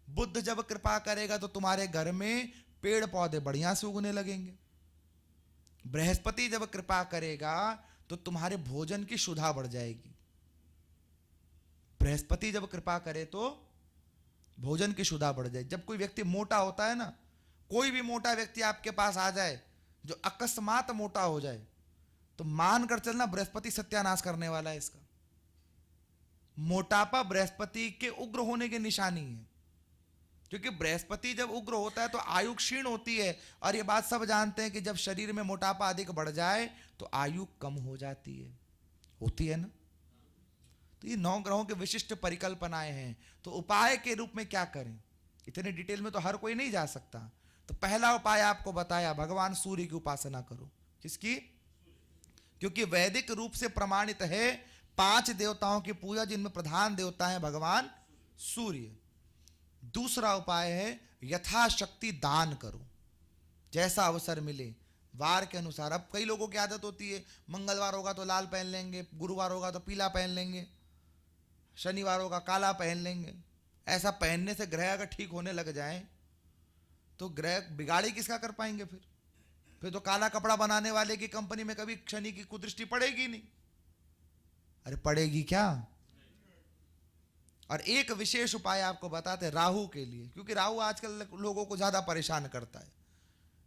बुध जब कृपा करेगा तो तुम्हारे घर में पेड़ पौधे बढ़िया से उगने लगेंगे। बृहस्पति जब कृपा करेगा तो तुम्हारे भोजन की शुद्धा बढ़ जाएगी। बृहस्पति जब कृपा करे तो भोजन की शुद्धा बढ़ जाए। जब कोई व्यक्ति मोटा होता है ना, कोई भी मोटा व्यक्ति आपके पास आ जाए जो अकस्मात मोटा हो जाए तो मानकर चलना बृहस्पति सत्यानाश करने वाला है इसका। मोटापा बृहस्पति के उग्र होने की निशानी है, क्योंकि बृहस्पति जब उग्र होता है तो आयु क्षीण होती है। और ये बात सब जानते हैं कि जब शरीर में मोटापा अधिक बढ़ जाए तो आयु कम हो जाती है, होती है ना। तो ये 9 ग्रहों के विशिष्ट परिकल्पनाएं हैं। तो उपाय के रूप में क्या करें, इतने डिटेल में तो हर कोई नहीं जा सकता। तो पहला उपाय आपको बताया, भगवान सूर्य की उपासना करो। किसकी? क्योंकि वैदिक रूप से प्रमाणित है 5 देवताओं की पूजा, जिनमें प्रधान देवता है भगवान सूर्य। दूसरा उपाय है यथाशक्ति दान करो, जैसा अवसर मिले वार के अनुसार। अब कई लोगों की आदत होती है मंगलवार होगा तो लाल पहन लेंगे, गुरुवार होगा तो पीला पहन लेंगे, शनिवार होगा काला पहन लेंगे। ऐसा पहनने से ग्रह अगर ठीक होने लग जाए तो ग्रह बिगाड़ी किसका कर पाएंगे? फिर तो काला कपड़ा बनाने वाले की कंपनी में कभी शनि की कुदृष्टि पड़ेगी नहीं। अरे पड़ेगी क्या? और एक विशेष उपाय आपको बताते हैं राहु के लिए, क्योंकि राहु आजकल लोगों को ज्यादा परेशान करता है।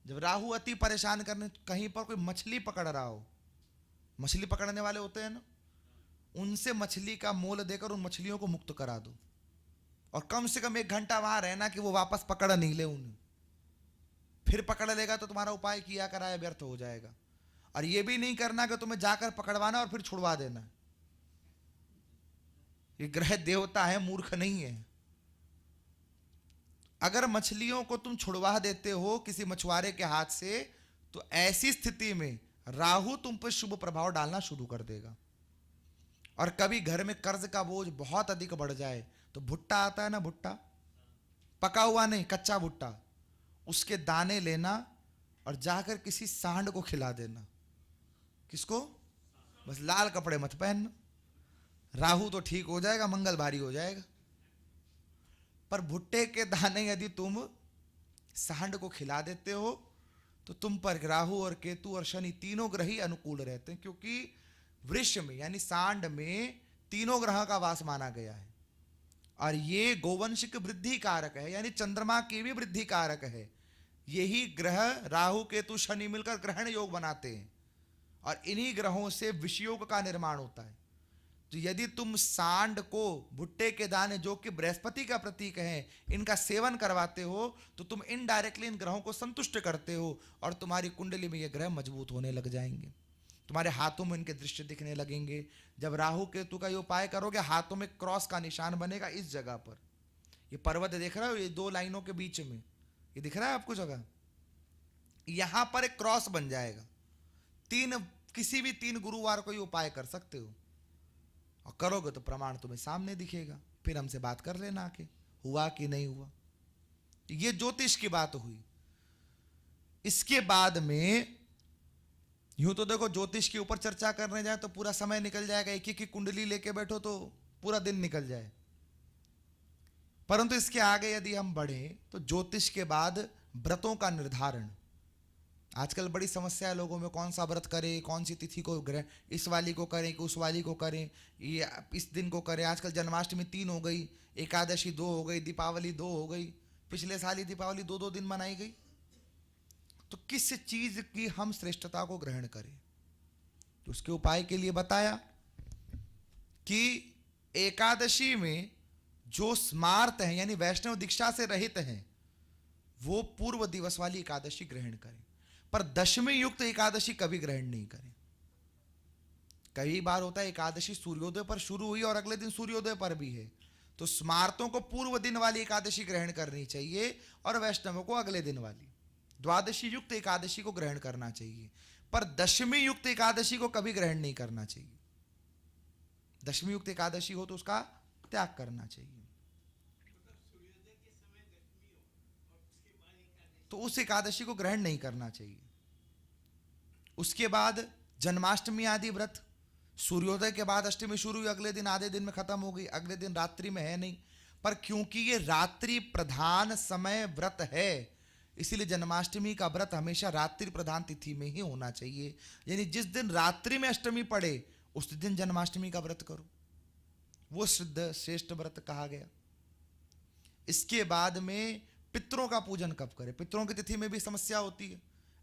जब राहु अति परेशान करने, कहीं पर कोई मछली पकड़ रहा हो, मछली पकड़ने वाले होते हैं ना, उनसे मछली का मोल देकर उन मछलियों को मुक्त करा दो, और कम से कम 1 घंटा वहां रहना कि वो वापस पकड़ नहीं ले उन्हें। फिर पकड़ लेगा तो तुम्हारा उपाय किया कराया व्यर्थ हो जाएगा। और ये भी नहीं करना कि तुम्हें जाकर पकड़वाना और फिर छुड़वा देना। ये ग्रह देवता है, मूर्ख नहीं है। अगर मछलियों को तुम छुड़वा देते हो किसी मछुआरे के हाथ से, तो ऐसी स्थिति में राहु तुम पर शुभ प्रभाव डालना शुरू कर देगा। और कभी घर में कर्ज का बोझ बहुत अधिक बढ़ जाए तो भुट्टा आता है ना, भुट्टा, पका हुआ नहीं, कच्चा भुट्टा, उसके दाने लेना और जाकर किसी सांड को खिला देना। किसको? बस लाल कपड़े मत पहनना, राहु तो ठीक हो जाएगा, मंगल भारी हो जाएगा। पर भुट्टे के दाने यदि तुम सांड को खिला देते हो तो तुम पर राहु और केतु और शनि तीनों ग्रह ही अनुकूल रहते हैं, क्योंकि वृक्ष में यानी सांड में तीनों ग्रह का वास माना गया है। और ये गोवंशिक वृद्धि कारक है, यानी चंद्रमा की भी वृद्धि कारक है। यही ग्रह राहु केतु शनि मिलकर ग्रहण योग बनाते हैं, और इन्हीं ग्रहों से विषयोग का निर्माण होता है। तो यदि तुम सांड को, भुट्टे के दाने जो कि बृहस्पति का प्रतीक है, इनका सेवन करवाते हो तो तुम इनडायरेक्टली इन ग्रहों को संतुष्ट करते हो, और तुम्हारी कुंडली में ये ग्रह मजबूत होने लग जाएंगे। तुम्हारे हाथों में इनके दृश्य दिखने लगेंगे। जब राहु केतु का ये उपाय करोगे, हाथों में क्रॉस का निशान बनेगा इस जगह पर। ये पर्वत देख रहे हो, ये 2 लाइनों के बीच में ये दिख रहा है आपको जगह, यहां पर एक क्रॉस बन जाएगा। किसी भी 3 गुरुवार को ये उपाय कर सकते हो, और करोगे तो प्रमाण तुम्हें सामने दिखेगा। फिर हमसे बात कर लेना आके, हुआ कि नहीं हुआ। ये ज्योतिष की बात हुई। इसके बाद में यूं तो देखो ज्योतिष के ऊपर चर्चा करने जाए तो पूरा समय निकल जाएगा, एक एक की कुंडली लेके बैठो तो पूरा दिन निकल जाए। परंतु इसके आगे यदि हम बढ़े तो ज्योतिष के बाद व्रतों का निर्धारण। आजकल बड़ी समस्या है लोगों में, कौन सा व्रत करें, कौन सी तिथि को ग्रहण, इस वाली को करें कि उस वाली को करें, ये इस दिन को करें। आजकल जन्माष्टमी 3 हो गई, एकादशी 2 हो गई, दीपावली 2 हो गई, पिछले साल ही दीपावली 2-2 दिन मनाई गई। तो किस चीज की हम श्रेष्ठता को ग्रहण करें? तो उसके उपाय के लिए बताया कि एकादशी में जो स्मार्त हैं यानी वैष्णव दीक्षा से रहित हैं वो पूर्व दिवस वाली एकादशी ग्रहण करें, पर दशमी युक्त एकादशी कभी ग्रहण नहीं करें। कई बार होता है एकादशी सूर्योदय पर शुरू हुई और अगले दिन सूर्योदय पर भी है, तो स्मार्तों को पूर्व दिन वाली एकादशी ग्रहण करनी चाहिए और वैष्णवों को अगले दिन वाली द्वादशी युक्त एकादशी को ग्रहण करना चाहिए, पर दशमी युक्त एकादशी को कभी ग्रहण नहीं करना चाहिए। दशमी युक्त एकादशी हो तो उसका त्याग करना चाहिए। तो उस एकादशी को ग्रहण नहीं करना चाहिए। उसके बाद जन्माष्टमी आदि व्रत, सूर्योदय के बाद अष्टमी शुरू हुई, अगले दिन आधे दिन में खत्म हो गई, अगले दिन रात्रि में है नहीं, पर क्योंकि ये रात्रि प्रधान समय व्रत है इसीलिए जन्माष्टमी का व्रत हमेशा रात्रि प्रधान तिथि में ही होना चाहिए। यानी जिस दिन रात्रि में अष्टमी पड़े उस दिन जन्माष्टमी का व्रत करो, वो सिद्ध श्रेष्ठ व्रत कहा गया। इसके बाद में पितरों का पूजन कब करें? पितरों की तिथि में भी समस्या होती है।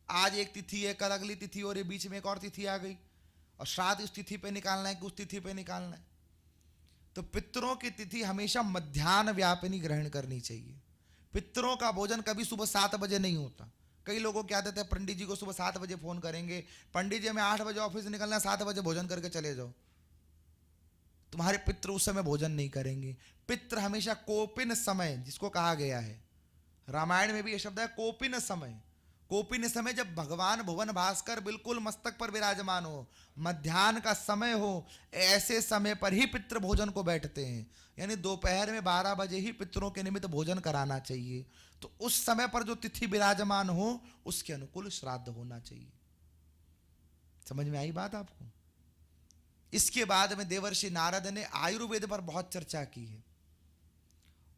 आज एक तिथि है, कल अगली तिथि और ये बीच में एक और तिथि आ गई और श्राद्ध इस तिथि पे निकालना है कि उस तिथि पे निकालना है। तो पितरों की तिथि हमेशा मध्याह्न व्यापिनी ग्रहण करनी चाहिए। पितरों का भोजन कभी सुबह 7 बजे नहीं होता। कई लोगों क्या देते हैं, पंडित जी को सुबह 7 बजे फोन करेंगे, पंडित जी हमें 8 बजे ऑफिस से निकलना है, 7 बजे भोजन करके चले जाओ। तुम्हारे पितृ उस समय भोजन नहीं करेंगे। पितृ हमेशा कोपिन समय जिसको कहा गया है, रामायण में भी यह शब्द है कोपिन समय। कोपिन समय जब भगवान भुवन भास्कर बिल्कुल मस्तक पर विराजमान हो, मध्याह्न का समय हो, ऐसे समय पर ही पितृ भोजन को बैठते हैं। यानी दोपहर में 12 बजे ही पितरों के निमित्त भोजन कराना चाहिए। तो उस समय पर जो तिथि विराजमान हो उसके अनुकूल श्राद्ध होना चाहिए। समझ में आई बात आपको? इसके बाद में देवर्षि नारद ने आयुर्वेद पर बहुत चर्चा की है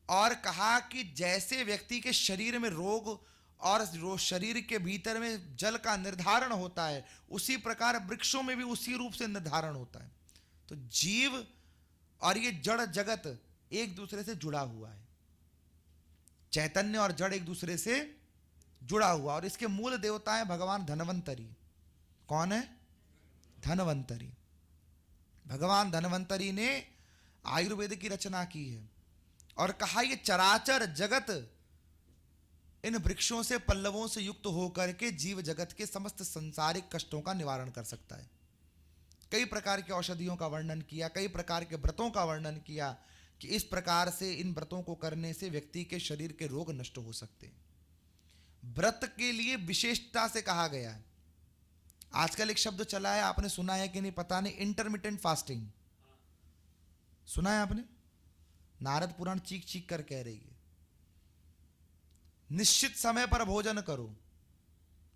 और कहा कि जैसे व्यक्ति के शरीर में रोग और शरीर के भीतर में जल का निर्धारण होता है, उसी प्रकार वृक्षों में भी उसी रूप से निर्धारण होता है। तो जीव और ये जड़ जगत एक दूसरे से जुड़ा हुआ है। चैतन्य और जड़ एक दूसरे से जुड़ा हुआ, और इसके मूल देवता है भगवान धन्वंतरी। कौन है? धन्वंतरी। भगवान धन्वंतरी ने आयुर्वेद की रचना की है और कहा ये चराचर जगत इन वृक्षों से पल्लवों से युक्त होकर के जीव जगत के समस्त संसारिक कष्टों का निवारण कर सकता है। कई प्रकार की औषधियों का वर्णन किया, कई प्रकार के व्रतों का वर्णन किया कि इस प्रकार से इन व्रतों को करने से व्यक्ति के शरीर के रोग नष्ट हो सकते हैं। व्रत के लिए विशेषता से कहा गया है। आजकल एक शब्द चला है, आपने सुना है कि नहीं पता नहीं, इंटरमिटेंट फास्टिंग। सुना है आपने? नारद पुराण चीख चीख कर कह रही है निश्चित समय पर भोजन करो।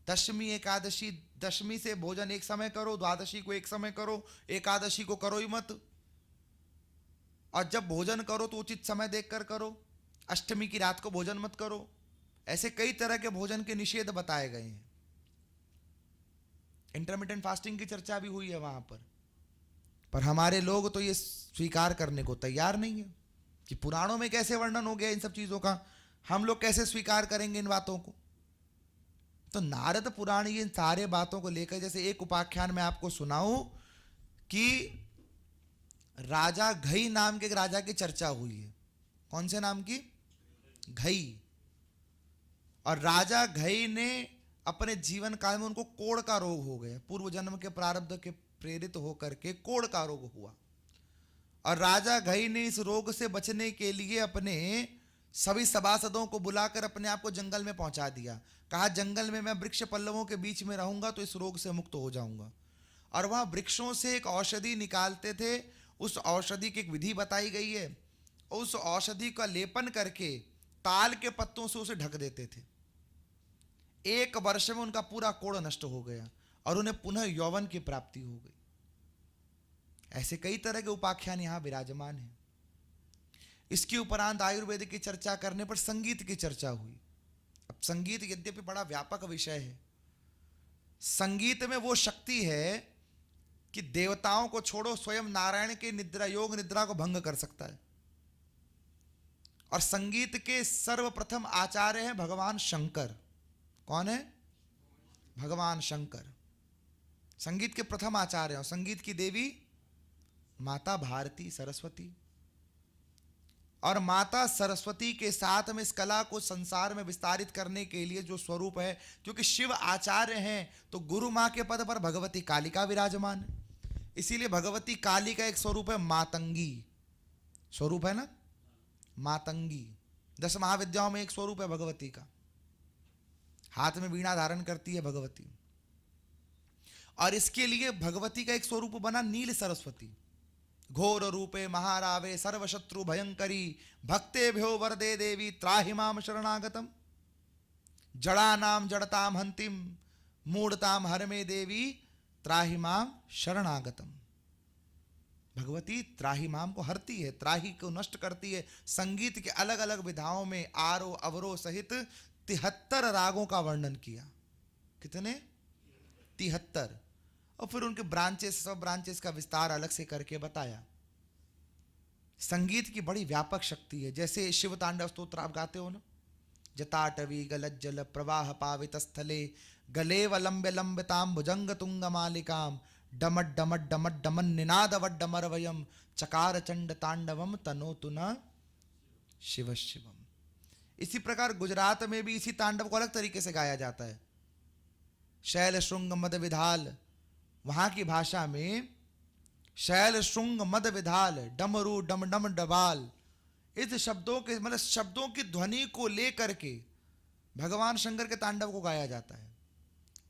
दशमी एकादशी, दशमी से भोजन एक समय करो, द्वादशी को एक समय करो, एकादशी को करो ही मत। और जब भोजन करो तो उचित समय देखकर करो। अष्टमी की रात को भोजन मत करो। ऐसे कई तरह के भोजन के निषेध बताए गए हैं। इंटरमिटेंट फास्टिंग की चर्चा भी हुई है वहां पर हमारे लोग तो ये स्वीकार करने को तैयार नहीं है कि पुराणों में कैसे वर्णन हो गया इन सब चीजों का, हम लोग कैसे स्वीकार करेंगे इन बातों को। तो नारद पुराण ये इन सारे बातों को लेकर, जैसे एक उपाख्यान में आपको सुनाऊं कि राजा घई नाम के एक राजा की चर्चा हुई है। कौन से नाम की? घई। और राजा घई ने अपने जीवन काल में उनको कोढ़ का रोग हो गया, पूर्व जन्म के प्रारब्ध के प्रेरित होकर के कोढ़ का रोग हुआ। और राजा घई ने इस रोग से बचने के लिए अपने सभी सभासदों को बुलाकर अपने आप को जंगल में पहुंचा दिया। कहा जंगल में मैं वृक्ष पल्लवों के बीच में रहूंगा तो इस रोग से मुक्त हो जाऊंगा। और वहां वृक्षों से एक औषधि निकालते थे, उस औषधि की एक विधि बताई गई है। उस औषधि का लेपन करके ताल के पत्तों से उसे ढक देते थे। 1 वर्ष में उनका पूरा कोढ़ नष्ट हो गया और उन्हें पुनः यौवन की प्राप्ति हो गई। ऐसे कई तरह के उपाख्यान यहां विराजमान हैं। इसके उपरांत आयुर्वेद की चर्चा करने पर संगीत की चर्चा हुई। अब संगीत यद्यपि बड़ा व्यापक विषय है, संगीत में वो शक्ति है कि देवताओं को छोड़ो, स्वयं नारायण के निद्रा योग निद्रा को भंग कर सकता है। और संगीत के सर्वप्रथम आचार्य हैं भगवान शंकर। कौन है? भगवान शंकर संगीत के प्रथम आचार्य हैं। और संगीत की देवी माता भारती सरस्वती। और माता सरस्वती के साथ में इस कला को संसार में विस्तारित करने के लिए जो स्वरूप है, क्योंकि शिव आचार्य हैं तो गुरु मां के पद पर भगवती कालिका विराजमान है। इसीलिए भगवती काली का एक स्वरूप है मातंगी। स्वरूप है ना मातंगी। 10 महाविद्याओं में एक स्वरूप है भगवती का। हाथ में वीणा धारण करती है भगवती। और इसके लिए भगवती का एक स्वरूप बना नील सरस्वती। घोर रूपे महारावे सर्वशत्रु भयंकरी भक्ते भ्यो वरदे देवी त्राहि माम शरणागतम जड़ानाम जड़ताम हंतिम मूढ़ताम हरमे देवी त्राहि माम शरणागतम। भगवती त्राहि माम को हरती है, त्राहि को नष्ट करती है। संगीत के अलग अलग विधाओं में आरो अवरो सहित 73 रागों का वर्णन किया। कितने? 73। और फिर उनके ब्रांचेस, सब ब्रांचेस का विस्तार अलग से करके बताया। संगीत की बड़ी व्यापक शक्ति है। जैसे शिव तांडव स्तोत्र आप गाते हो ना, जटाटवी गलज्जल प्रवाह पावित स्थले गलेव लंब्य लंबिताम भुजंग तुंग मालिकाम डमट डमट डमट डमन निनाद वड्डमरवयम चकार चंड तांडवम तनोतु न शिव शिवम। इसी प्रकार गुजरात में भी इसी तांडव को अलग तरीके से गाया जाता है। शैल श्रृंग मद विधाल, वहां की भाषा में शैल श्रृंग मद विधाल डमरू डम डम डबाल, इस शब्दों के मतलब शब्दों की ध्वनि को लेकर के भगवान शंकर के तांडव को गाया जाता है।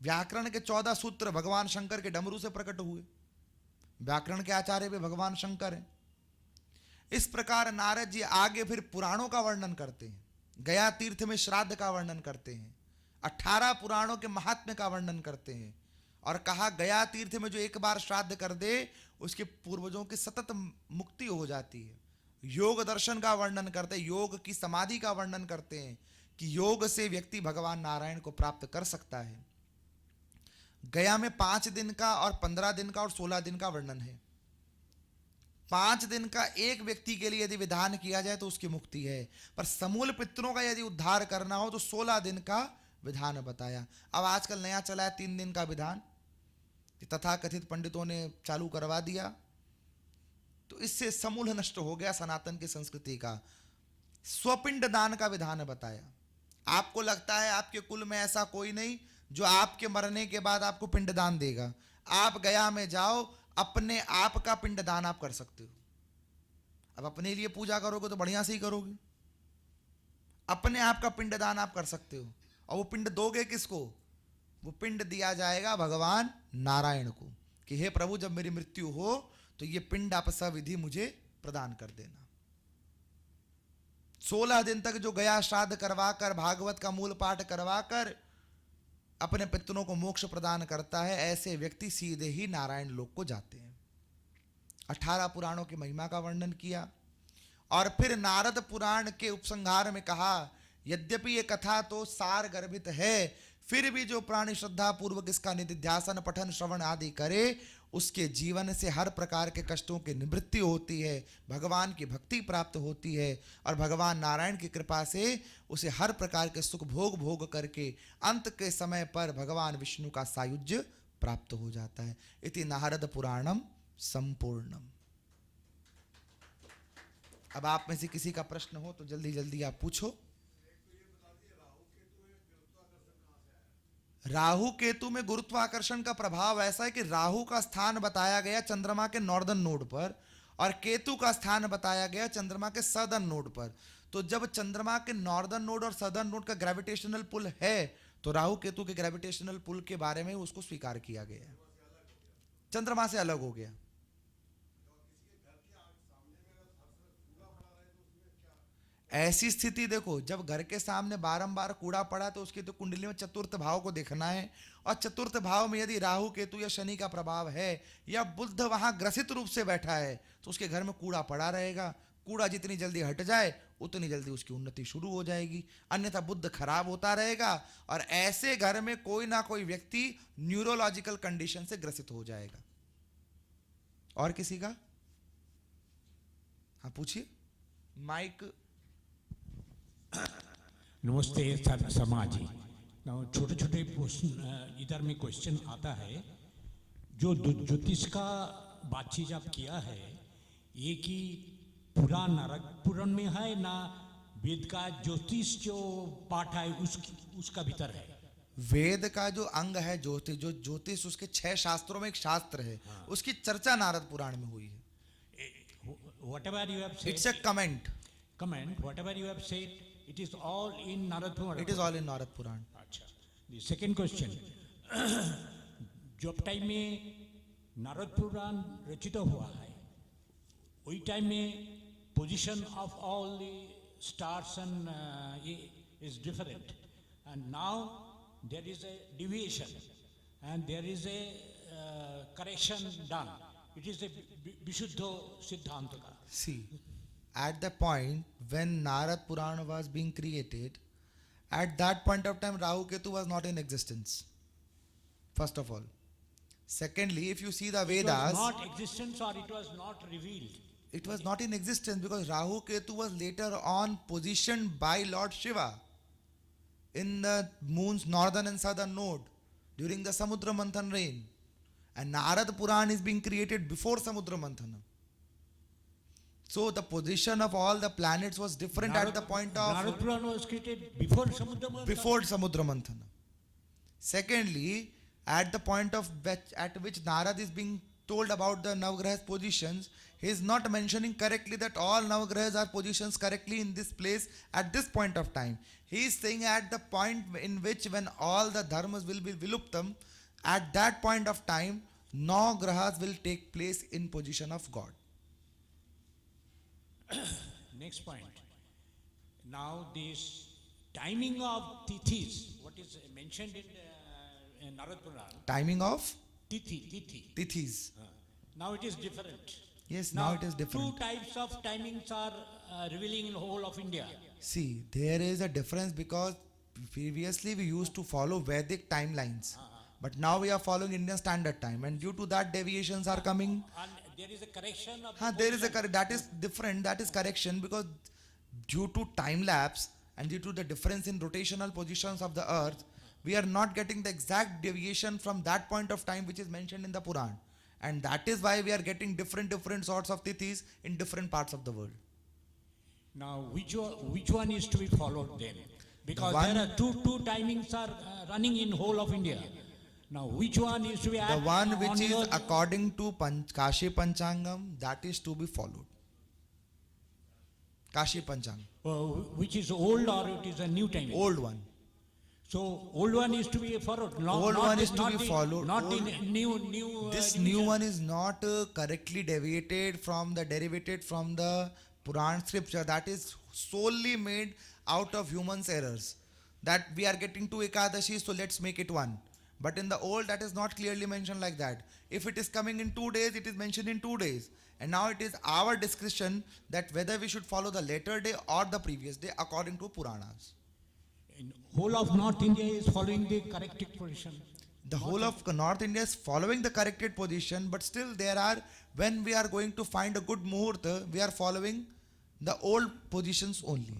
व्याकरण के 14 सूत्र भगवान शंकर के डमरू से प्रकट हुए। व्याकरण के आचार्य भी भगवान शंकर हैं। इस प्रकार नारद जी आगे फिर पुराणों का वर्णन करते हैं। गया तीर्थ में श्राद्ध का वर्णन करते हैं। 18 पुराणों के महात्म्य का वर्णन करते हैं। और कहा गया तीर्थ में जो एक बार श्राद्ध कर दे उसके पूर्वजों की सतत मुक्ति हो जाती है। योग दर्शन का वर्णन करते हैं, योग की समाधि का वर्णन करते हैं कि योग से व्यक्ति भगवान नारायण को प्राप्त कर सकता है। गया में 5 दिन का और 15 दिन का और 16 दिन का वर्णन है। 5 दिन का एक व्यक्ति के लिए यदि विधान किया जाए तो उसकी मुक्ति है, पर समूल पितरों का यदि उद्धार करना हो तो 16 दिन का विधान बताया। अब आजकल नया चला है 3 दिन का विधान, तथाकथित पंडितों ने चालू करवा दिया, तो इससे समूल नष्ट हो गया सनातन की संस्कृति का। स्वपिंड दान का विधान बताया। आपको लगता है आपके कुल में ऐसा कोई नहीं जो आपके मरने के बाद आपको पिंड दान देगा। आप गया में जाओ, अपने आप का पिंड दान आप कर सकते हो। अब अपने लिए पूजा करोगे तो बढ़िया से ही करोगे। अपने आप का पिंड दान आप कर सकते हो। और वो पिंड दोगे किसको? वो पिंड दिया जाएगा भगवान नारायण को कि हे प्रभु, जब मेरी मृत्यु हो तो ये पिंड आप सविधि मुझे प्रदान कर देना। 16 दिन तक जो गया श्राद्ध करवाकर, भागवत का मूल पाठ करवाकर अपने पितरों को मोक्ष प्रदान करता है, ऐसे व्यक्ति सीधे ही नारायण लोक को जाते हैं। 18 पुराणों की महिमा का वर्णन किया। और फिर नारद पुराण के उपसंहार में कहा, यद्यपि ये कथा तो सार गर्भित है, फिर भी जो प्राणी श्रद्धा पूर्वक इसका निधिध्यासन पठन श्रवण आदि करे उसके जीवन से हर प्रकार के कष्टों की निवृत्ति होती है, भगवान की भक्ति प्राप्त होती है और भगवान नारायण की कृपा से उसे हर प्रकार के सुख भोग करके अंत के समय पर भगवान विष्णु का सायुज्य प्राप्त हो जाता है। इति नारद पुराणम संपूर्णम। अब आप में से किसी का प्रश्न हो तो जल्दी जल्दी आप पूछो। राहु केतु में गुरुत्वाकर्षण का प्रभाव ऐसा है कि राहु का स्थान बताया गया चंद्रमा के नॉर्दर्न नोड पर और केतु का स्थान बताया गया चंद्रमा के सदर्न नोड पर। तो जब चंद्रमा के नॉर्दर्न नोड और सदर्न नोड का ग्रेविटेशनल पुल है तो राहु केतु के ग्रेविटेशनल पुल के बारे में उसको स्वीकार किया गया, चंद्रमा से अलग हो गया। ऐसी स्थिति देखो, जब घर के सामने बारंबार कूड़ा पड़ा तो उसकी तो कुंडली में चतुर्थ भाव को देखना है, और चतुर्थ भाव में यदि राहु केतु या शनि का प्रभाव है या बुध वहां ग्रसित रूप से बैठा है तो उसके घर में कूड़ा पड़ा रहेगा। कूड़ा जितनी जल्दी हट जाए उतनी जल्दी उसकी उन्नति शुरू हो जाएगी, अन्यथा बुध खराब होता रहेगा और ऐसे घर में कोई ना कोई व्यक्ति न्यूरोलॉजिकल कंडीशन से ग्रसित हो जाएगा। और किसी का? हाँ पूछिए, माइक। नमस्ते समाजी। छोटे छोटे इधर में क्वेश्चन आता है, जो ज्योतिष का बातचीत आप किया है, ये कि पुराण नरक पुराण में है ना, वेद का ज्योतिष जो पाठ है उसका भीतर है। वेद का जो अंग है ज्योतिष, जो ज्योतिष उसके 6 शास्त्रों में एक शास्त्र है, उसकी चर्चा नारद पुराण में हुई है। Whatever you have said, it's a comment. whatever you have said, it is all in Narad Puran. It is all in Narad Puran. अच्छा, the second question, जब टाइम में नारद पुराण रचित हुआ है, वही टाइम में position of all the stars and is different, and now there is a deviation and there is a correction done. It is a Vishuddha Siddhanta. See, at the point when Narad Purana was being created, at that point of time Rahu Ketu was not in existence, first of all. Secondly, if you see the It was Vedas, not existence or it was not revealed. it was not in existence because Rahu Ketu was later on positioned by Lord Shiva in the moon's northern and southern node during the Samudra Manthan reign, and Narad Puran is being created before Samudra Manthana. So the position of all the planets was different at the point Narad of Puran was created before Samudra Manthana. before Samudra Manthana. Secondly, at the point of at which Narad is being told about the Navagrahas positions, he is not mentioning correctly that all Navagrahas are positions correctly in this place at this point of time. He is saying at the point in which when all the dharmas will be viluptam, at that point of time, no grahas will take place in position of God. Next point. Now this timing of tithis, what is mentioned in Narad Puran, Timing of tithi. tithis. Now it is different. Yes, now it is different. Two types of timings are revealing in the whole of India. See, there is a difference because previously we used to follow Vedic timelines, but now we are following Indian Standard Time, and due to that deviations are coming. And there is a correction of There is a that is different. That is correction because due to time lapse and due to the difference in rotational positions of the Earth, we are not getting the exact deviation from that point of time which is mentioned in the Puran, and that is why we are getting different sorts of tithis in different parts of the world. Now which one is to be followed then? Because there are two timings are running in whole of India. Now which one is to be The one which on is your- according to Kashi Panchangam, that is to be followed. Kashi Panchangam, which is old or it is a new timing? old one. So old one is to be followed. Old one is to be followed. Not Old- in new. This division. new one is not correctly derivated from the Puran scripture. That is solely made out of humans' errors. That we are getting to Ekadashi, so let's make it one. But in the old, that is not clearly mentioned like that. If it is coming in 2 days, it is mentioned in 2 days. And now it is our discretion that whether we should follow the later day or the previous day according to Puranas. In whole of North India is following the corrected position. The whole of North India is following the corrected position, but still there are, when we are going to find a good muhurta, we are following the old positions only.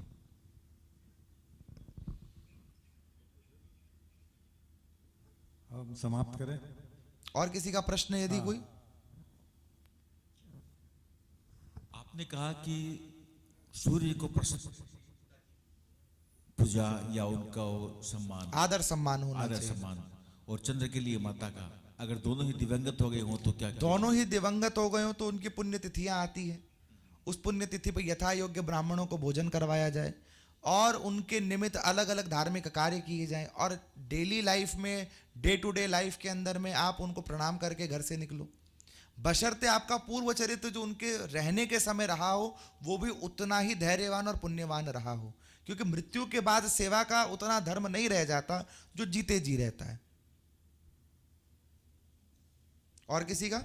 हम समाप्त करें। और किसी का प्रश्न यदि कोई? आपने कहा कि सूर्य को पूजा या उनका वो सम्मान, आदर सम्मान होना आदर चाहिए। सम्मान, और चंद्र के लिए माता का, अगर दोनों ही दिवंगत हो गए हों तो क्या करें? दोनों ही दिवंगत हो गए हो तो उनकी पुण्यतिथियां आती है, उस पुण्यतिथि पर यथा योग्य ब्राह्मणों को भोजन करवाया जाए और उनके निमित्त अलग अलग धार्मिक कार्य किए जाएं, और डेली लाइफ में, डे टू डे लाइफ के अंदर में आप उनको प्रणाम करके घर से निकलो। बशर्ते आपका पूर्व चरित्र जो उनके रहने के समय रहा हो वो भी उतना ही धैर्यवान और पुण्यवान रहा हो, क्योंकि मृत्यु के बाद सेवा का उतना धर्म नहीं रह जाता जो जीते जी रहता है। और किसी का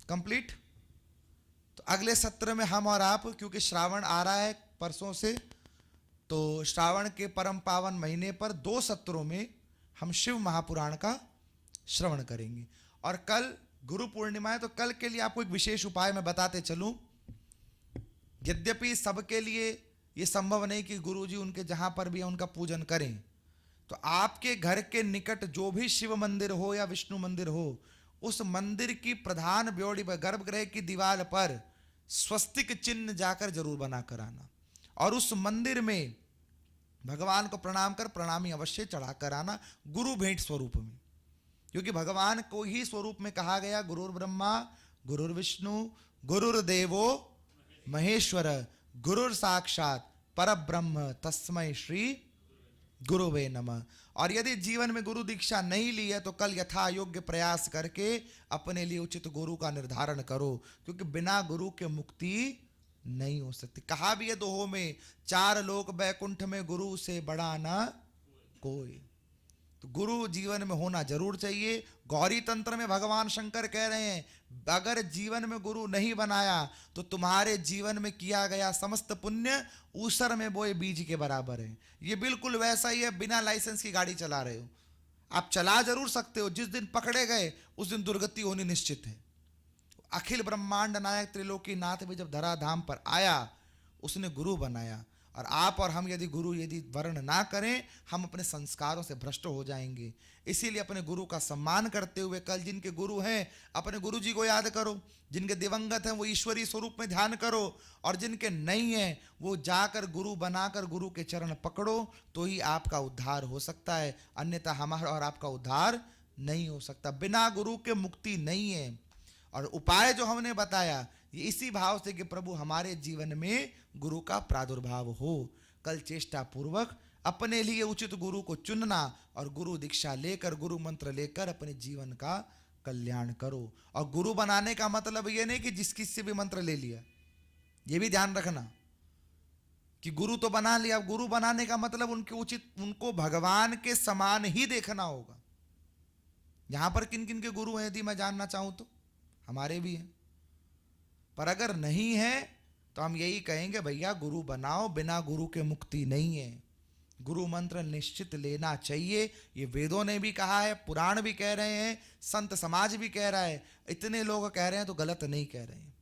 कंप्लीट? तो अगले सत्र में हम और आप, क्योंकि श्रावण आ रहा है परसों से, तो श्रावण के परम पावन महीने पर 2 सत्रों में हम शिव महापुराण का श्रवण करेंगे। और कल गुरु पूर्णिमा है, तो कल के लिए आपको एक विशेष उपाय मैं बताते चलूं। यद्यपि सबके लिए ये संभव नहीं कि गुरुजी उनके जहां पर भी है उनका पूजन करें, तो आपके घर के निकट जो भी शिव मंदिर हो या विष्णु मंदिर हो, उस मंदिर की प्रधान ब्योड़ी पर, गर्भगृह की दीवार पर स्वस्तिक चिन्ह जाकर जरूर बना कर आना, और उस मंदिर में भगवान को प्रणाम कर प्रणामी अवश्य चढ़ा कर आना, गुरु भेंट स्वरूप में। क्योंकि भगवान को ही स्वरूप में कहा गया, गुरुर् ब्रह्मा गुरुर्विष्णु गुरुर्देवो महेश्वर गुरुर साक्षात परब्रह्म तस्मै श्री गुरुवे नमः। और यदि जीवन में गुरु दीक्षा नहीं ली है तो कल यथा योग्य प्रयास करके अपने लिए उचित गुरु का निर्धारण करो, क्योंकि बिना गुरु के मुक्ति नहीं हो सकती। कहा भी है दोहों में, 4 लोक बैकुंठ में गुरु से बड़ा ना कोई। तो गुरु जीवन में होना जरूर चाहिए। गौरी तंत्र में भगवान शंकर कह रहे हैं, अगर जीवन में गुरु नहीं बनाया तो तुम्हारे जीवन में किया गया समस्त पुण्य ऊसर में बोए बीज के बराबर है। ये बिल्कुल वैसा ही है, बिना लाइसेंस की गाड़ी चला रहे हो, आप चला जरूर सकते हो, जिस दिन पकड़े गए उस दिन दुर्गति होनी निश्चित है। अखिल ब्रह्मांड नायक त्रिलोकी नाथ भी जब धराधाम पर आया उसने गुरु बनाया, और आप और हम यदि गुरु वर्ण ना करें, हम अपने संस्कारों से भ्रष्ट हो जाएंगे। इसीलिए अपने गुरु का सम्मान करते हुए कल जिनके गुरु हैं अपने गुरु जी को याद करो, जिनके दिवंगत हैं वो ईश्वरीय स्वरूप में ध्यान करो, और जिनके नहीं हैं वो जाकर गुरु बनाकर गुरु के चरण पकड़ो, तो ही आपका उद्धार हो सकता है, अन्यथा हमारा और आपका उद्धार नहीं हो सकता। बिना गुरु के मुक्ति नहीं है। और उपाय जो हमने बताया ये इसी भाव से कि प्रभु हमारे जीवन में गुरु का प्रादुर्भाव हो। कल चेष्टा पूर्वक अपने लिए उचित गुरु को चुनना और गुरु दीक्षा लेकर, गुरु मंत्र लेकर अपने जीवन का कल्याण करो। और गुरु बनाने का मतलब ये नहीं कि जिस किसी से भी मंत्र ले लिया, ये भी ध्यान रखना कि गुरु तो बना लिया। गुरु बनाने का मतलब उनको भगवान के समान ही देखना होगा। यहां पर किन किन के गुरु हैं यदि मैं जानना चाहूं तो हमारे भी हैं, पर अगर नहीं है तो हम यही कहेंगे भैया गुरु बनाओ, बिना गुरु के मुक्ति नहीं है। गुरु मंत्र निश्चित लेना चाहिए, ये वेदों ने भी कहा है, पुराण भी कह रहे हैं, संत समाज भी कह रहा है। इतने लोग कह रहे हैं तो गलत नहीं कह रहे हैं,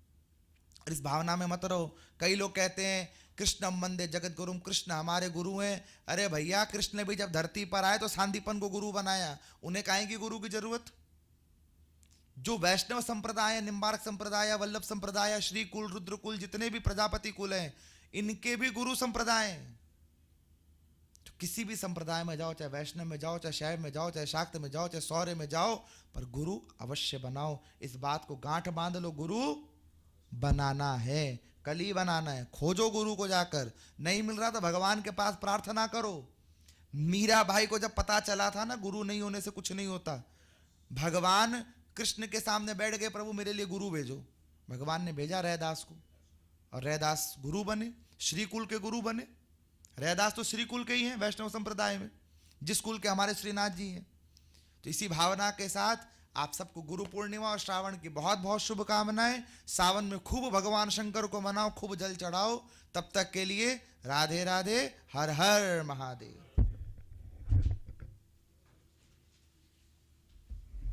और इस भावना में मत रहो। कई लोग कहते हैं कृष्णम वंदे जगत गुरुम, कृष्ण हमारे गुरु हैं। अरे भैया कृष्ण भी जब धरती पर आए तो सांदीपन को गुरु बनाया, उन्हें काहे की गुरु की जरूरत। जो वैष्णव संप्रदाय, निम्बार्क संप्रदाय, वल्लभ संप्रदाय, श्री कुल, रुद्र कुल, जितने भी प्रजापति कुल हैं, इनके भी गुरु संप्रदाय हैं। तो किसी भी संप्रदाय में जाओ, चाहे वैष्णव में जाओ, चाहे शैव में जाओ, चाहे शाक्त में जाओ, चाहे सौर्य में जाओ, पर गुरु अवश्य बनाओ। इस बात को गांठ बांध लो, गुरु बनाना है, कल ही बनाना है। खोजो गुरु को जाकर, नहीं मिल रहा तो भगवान के पास प्रार्थना करो। मीरा भाई को जब पता चला था ना गुरु नहीं होने से कुछ नहीं होता, भगवान कृष्ण के सामने बैठ गए, प्रभु मेरे लिए गुरु भेजो। भगवान ने भेजा रैदास को, और रैदास गुरु बने, श्री कुल के गुरु बने। रैदास तो श्री कुल के ही हैं, वैष्णव संप्रदाय में, जिस कुल के हमारे श्रीनाथ जी हैं। तो इसी भावना के साथ आप सबको गुरु पूर्णिमा और श्रावण की बहुत बहुत शुभकामनाएं। सावन में खूब भगवान शंकर को मनाओ, खूब जल चढ़ाओ। तब तक के लिए राधे राधे, हर हर महादेव।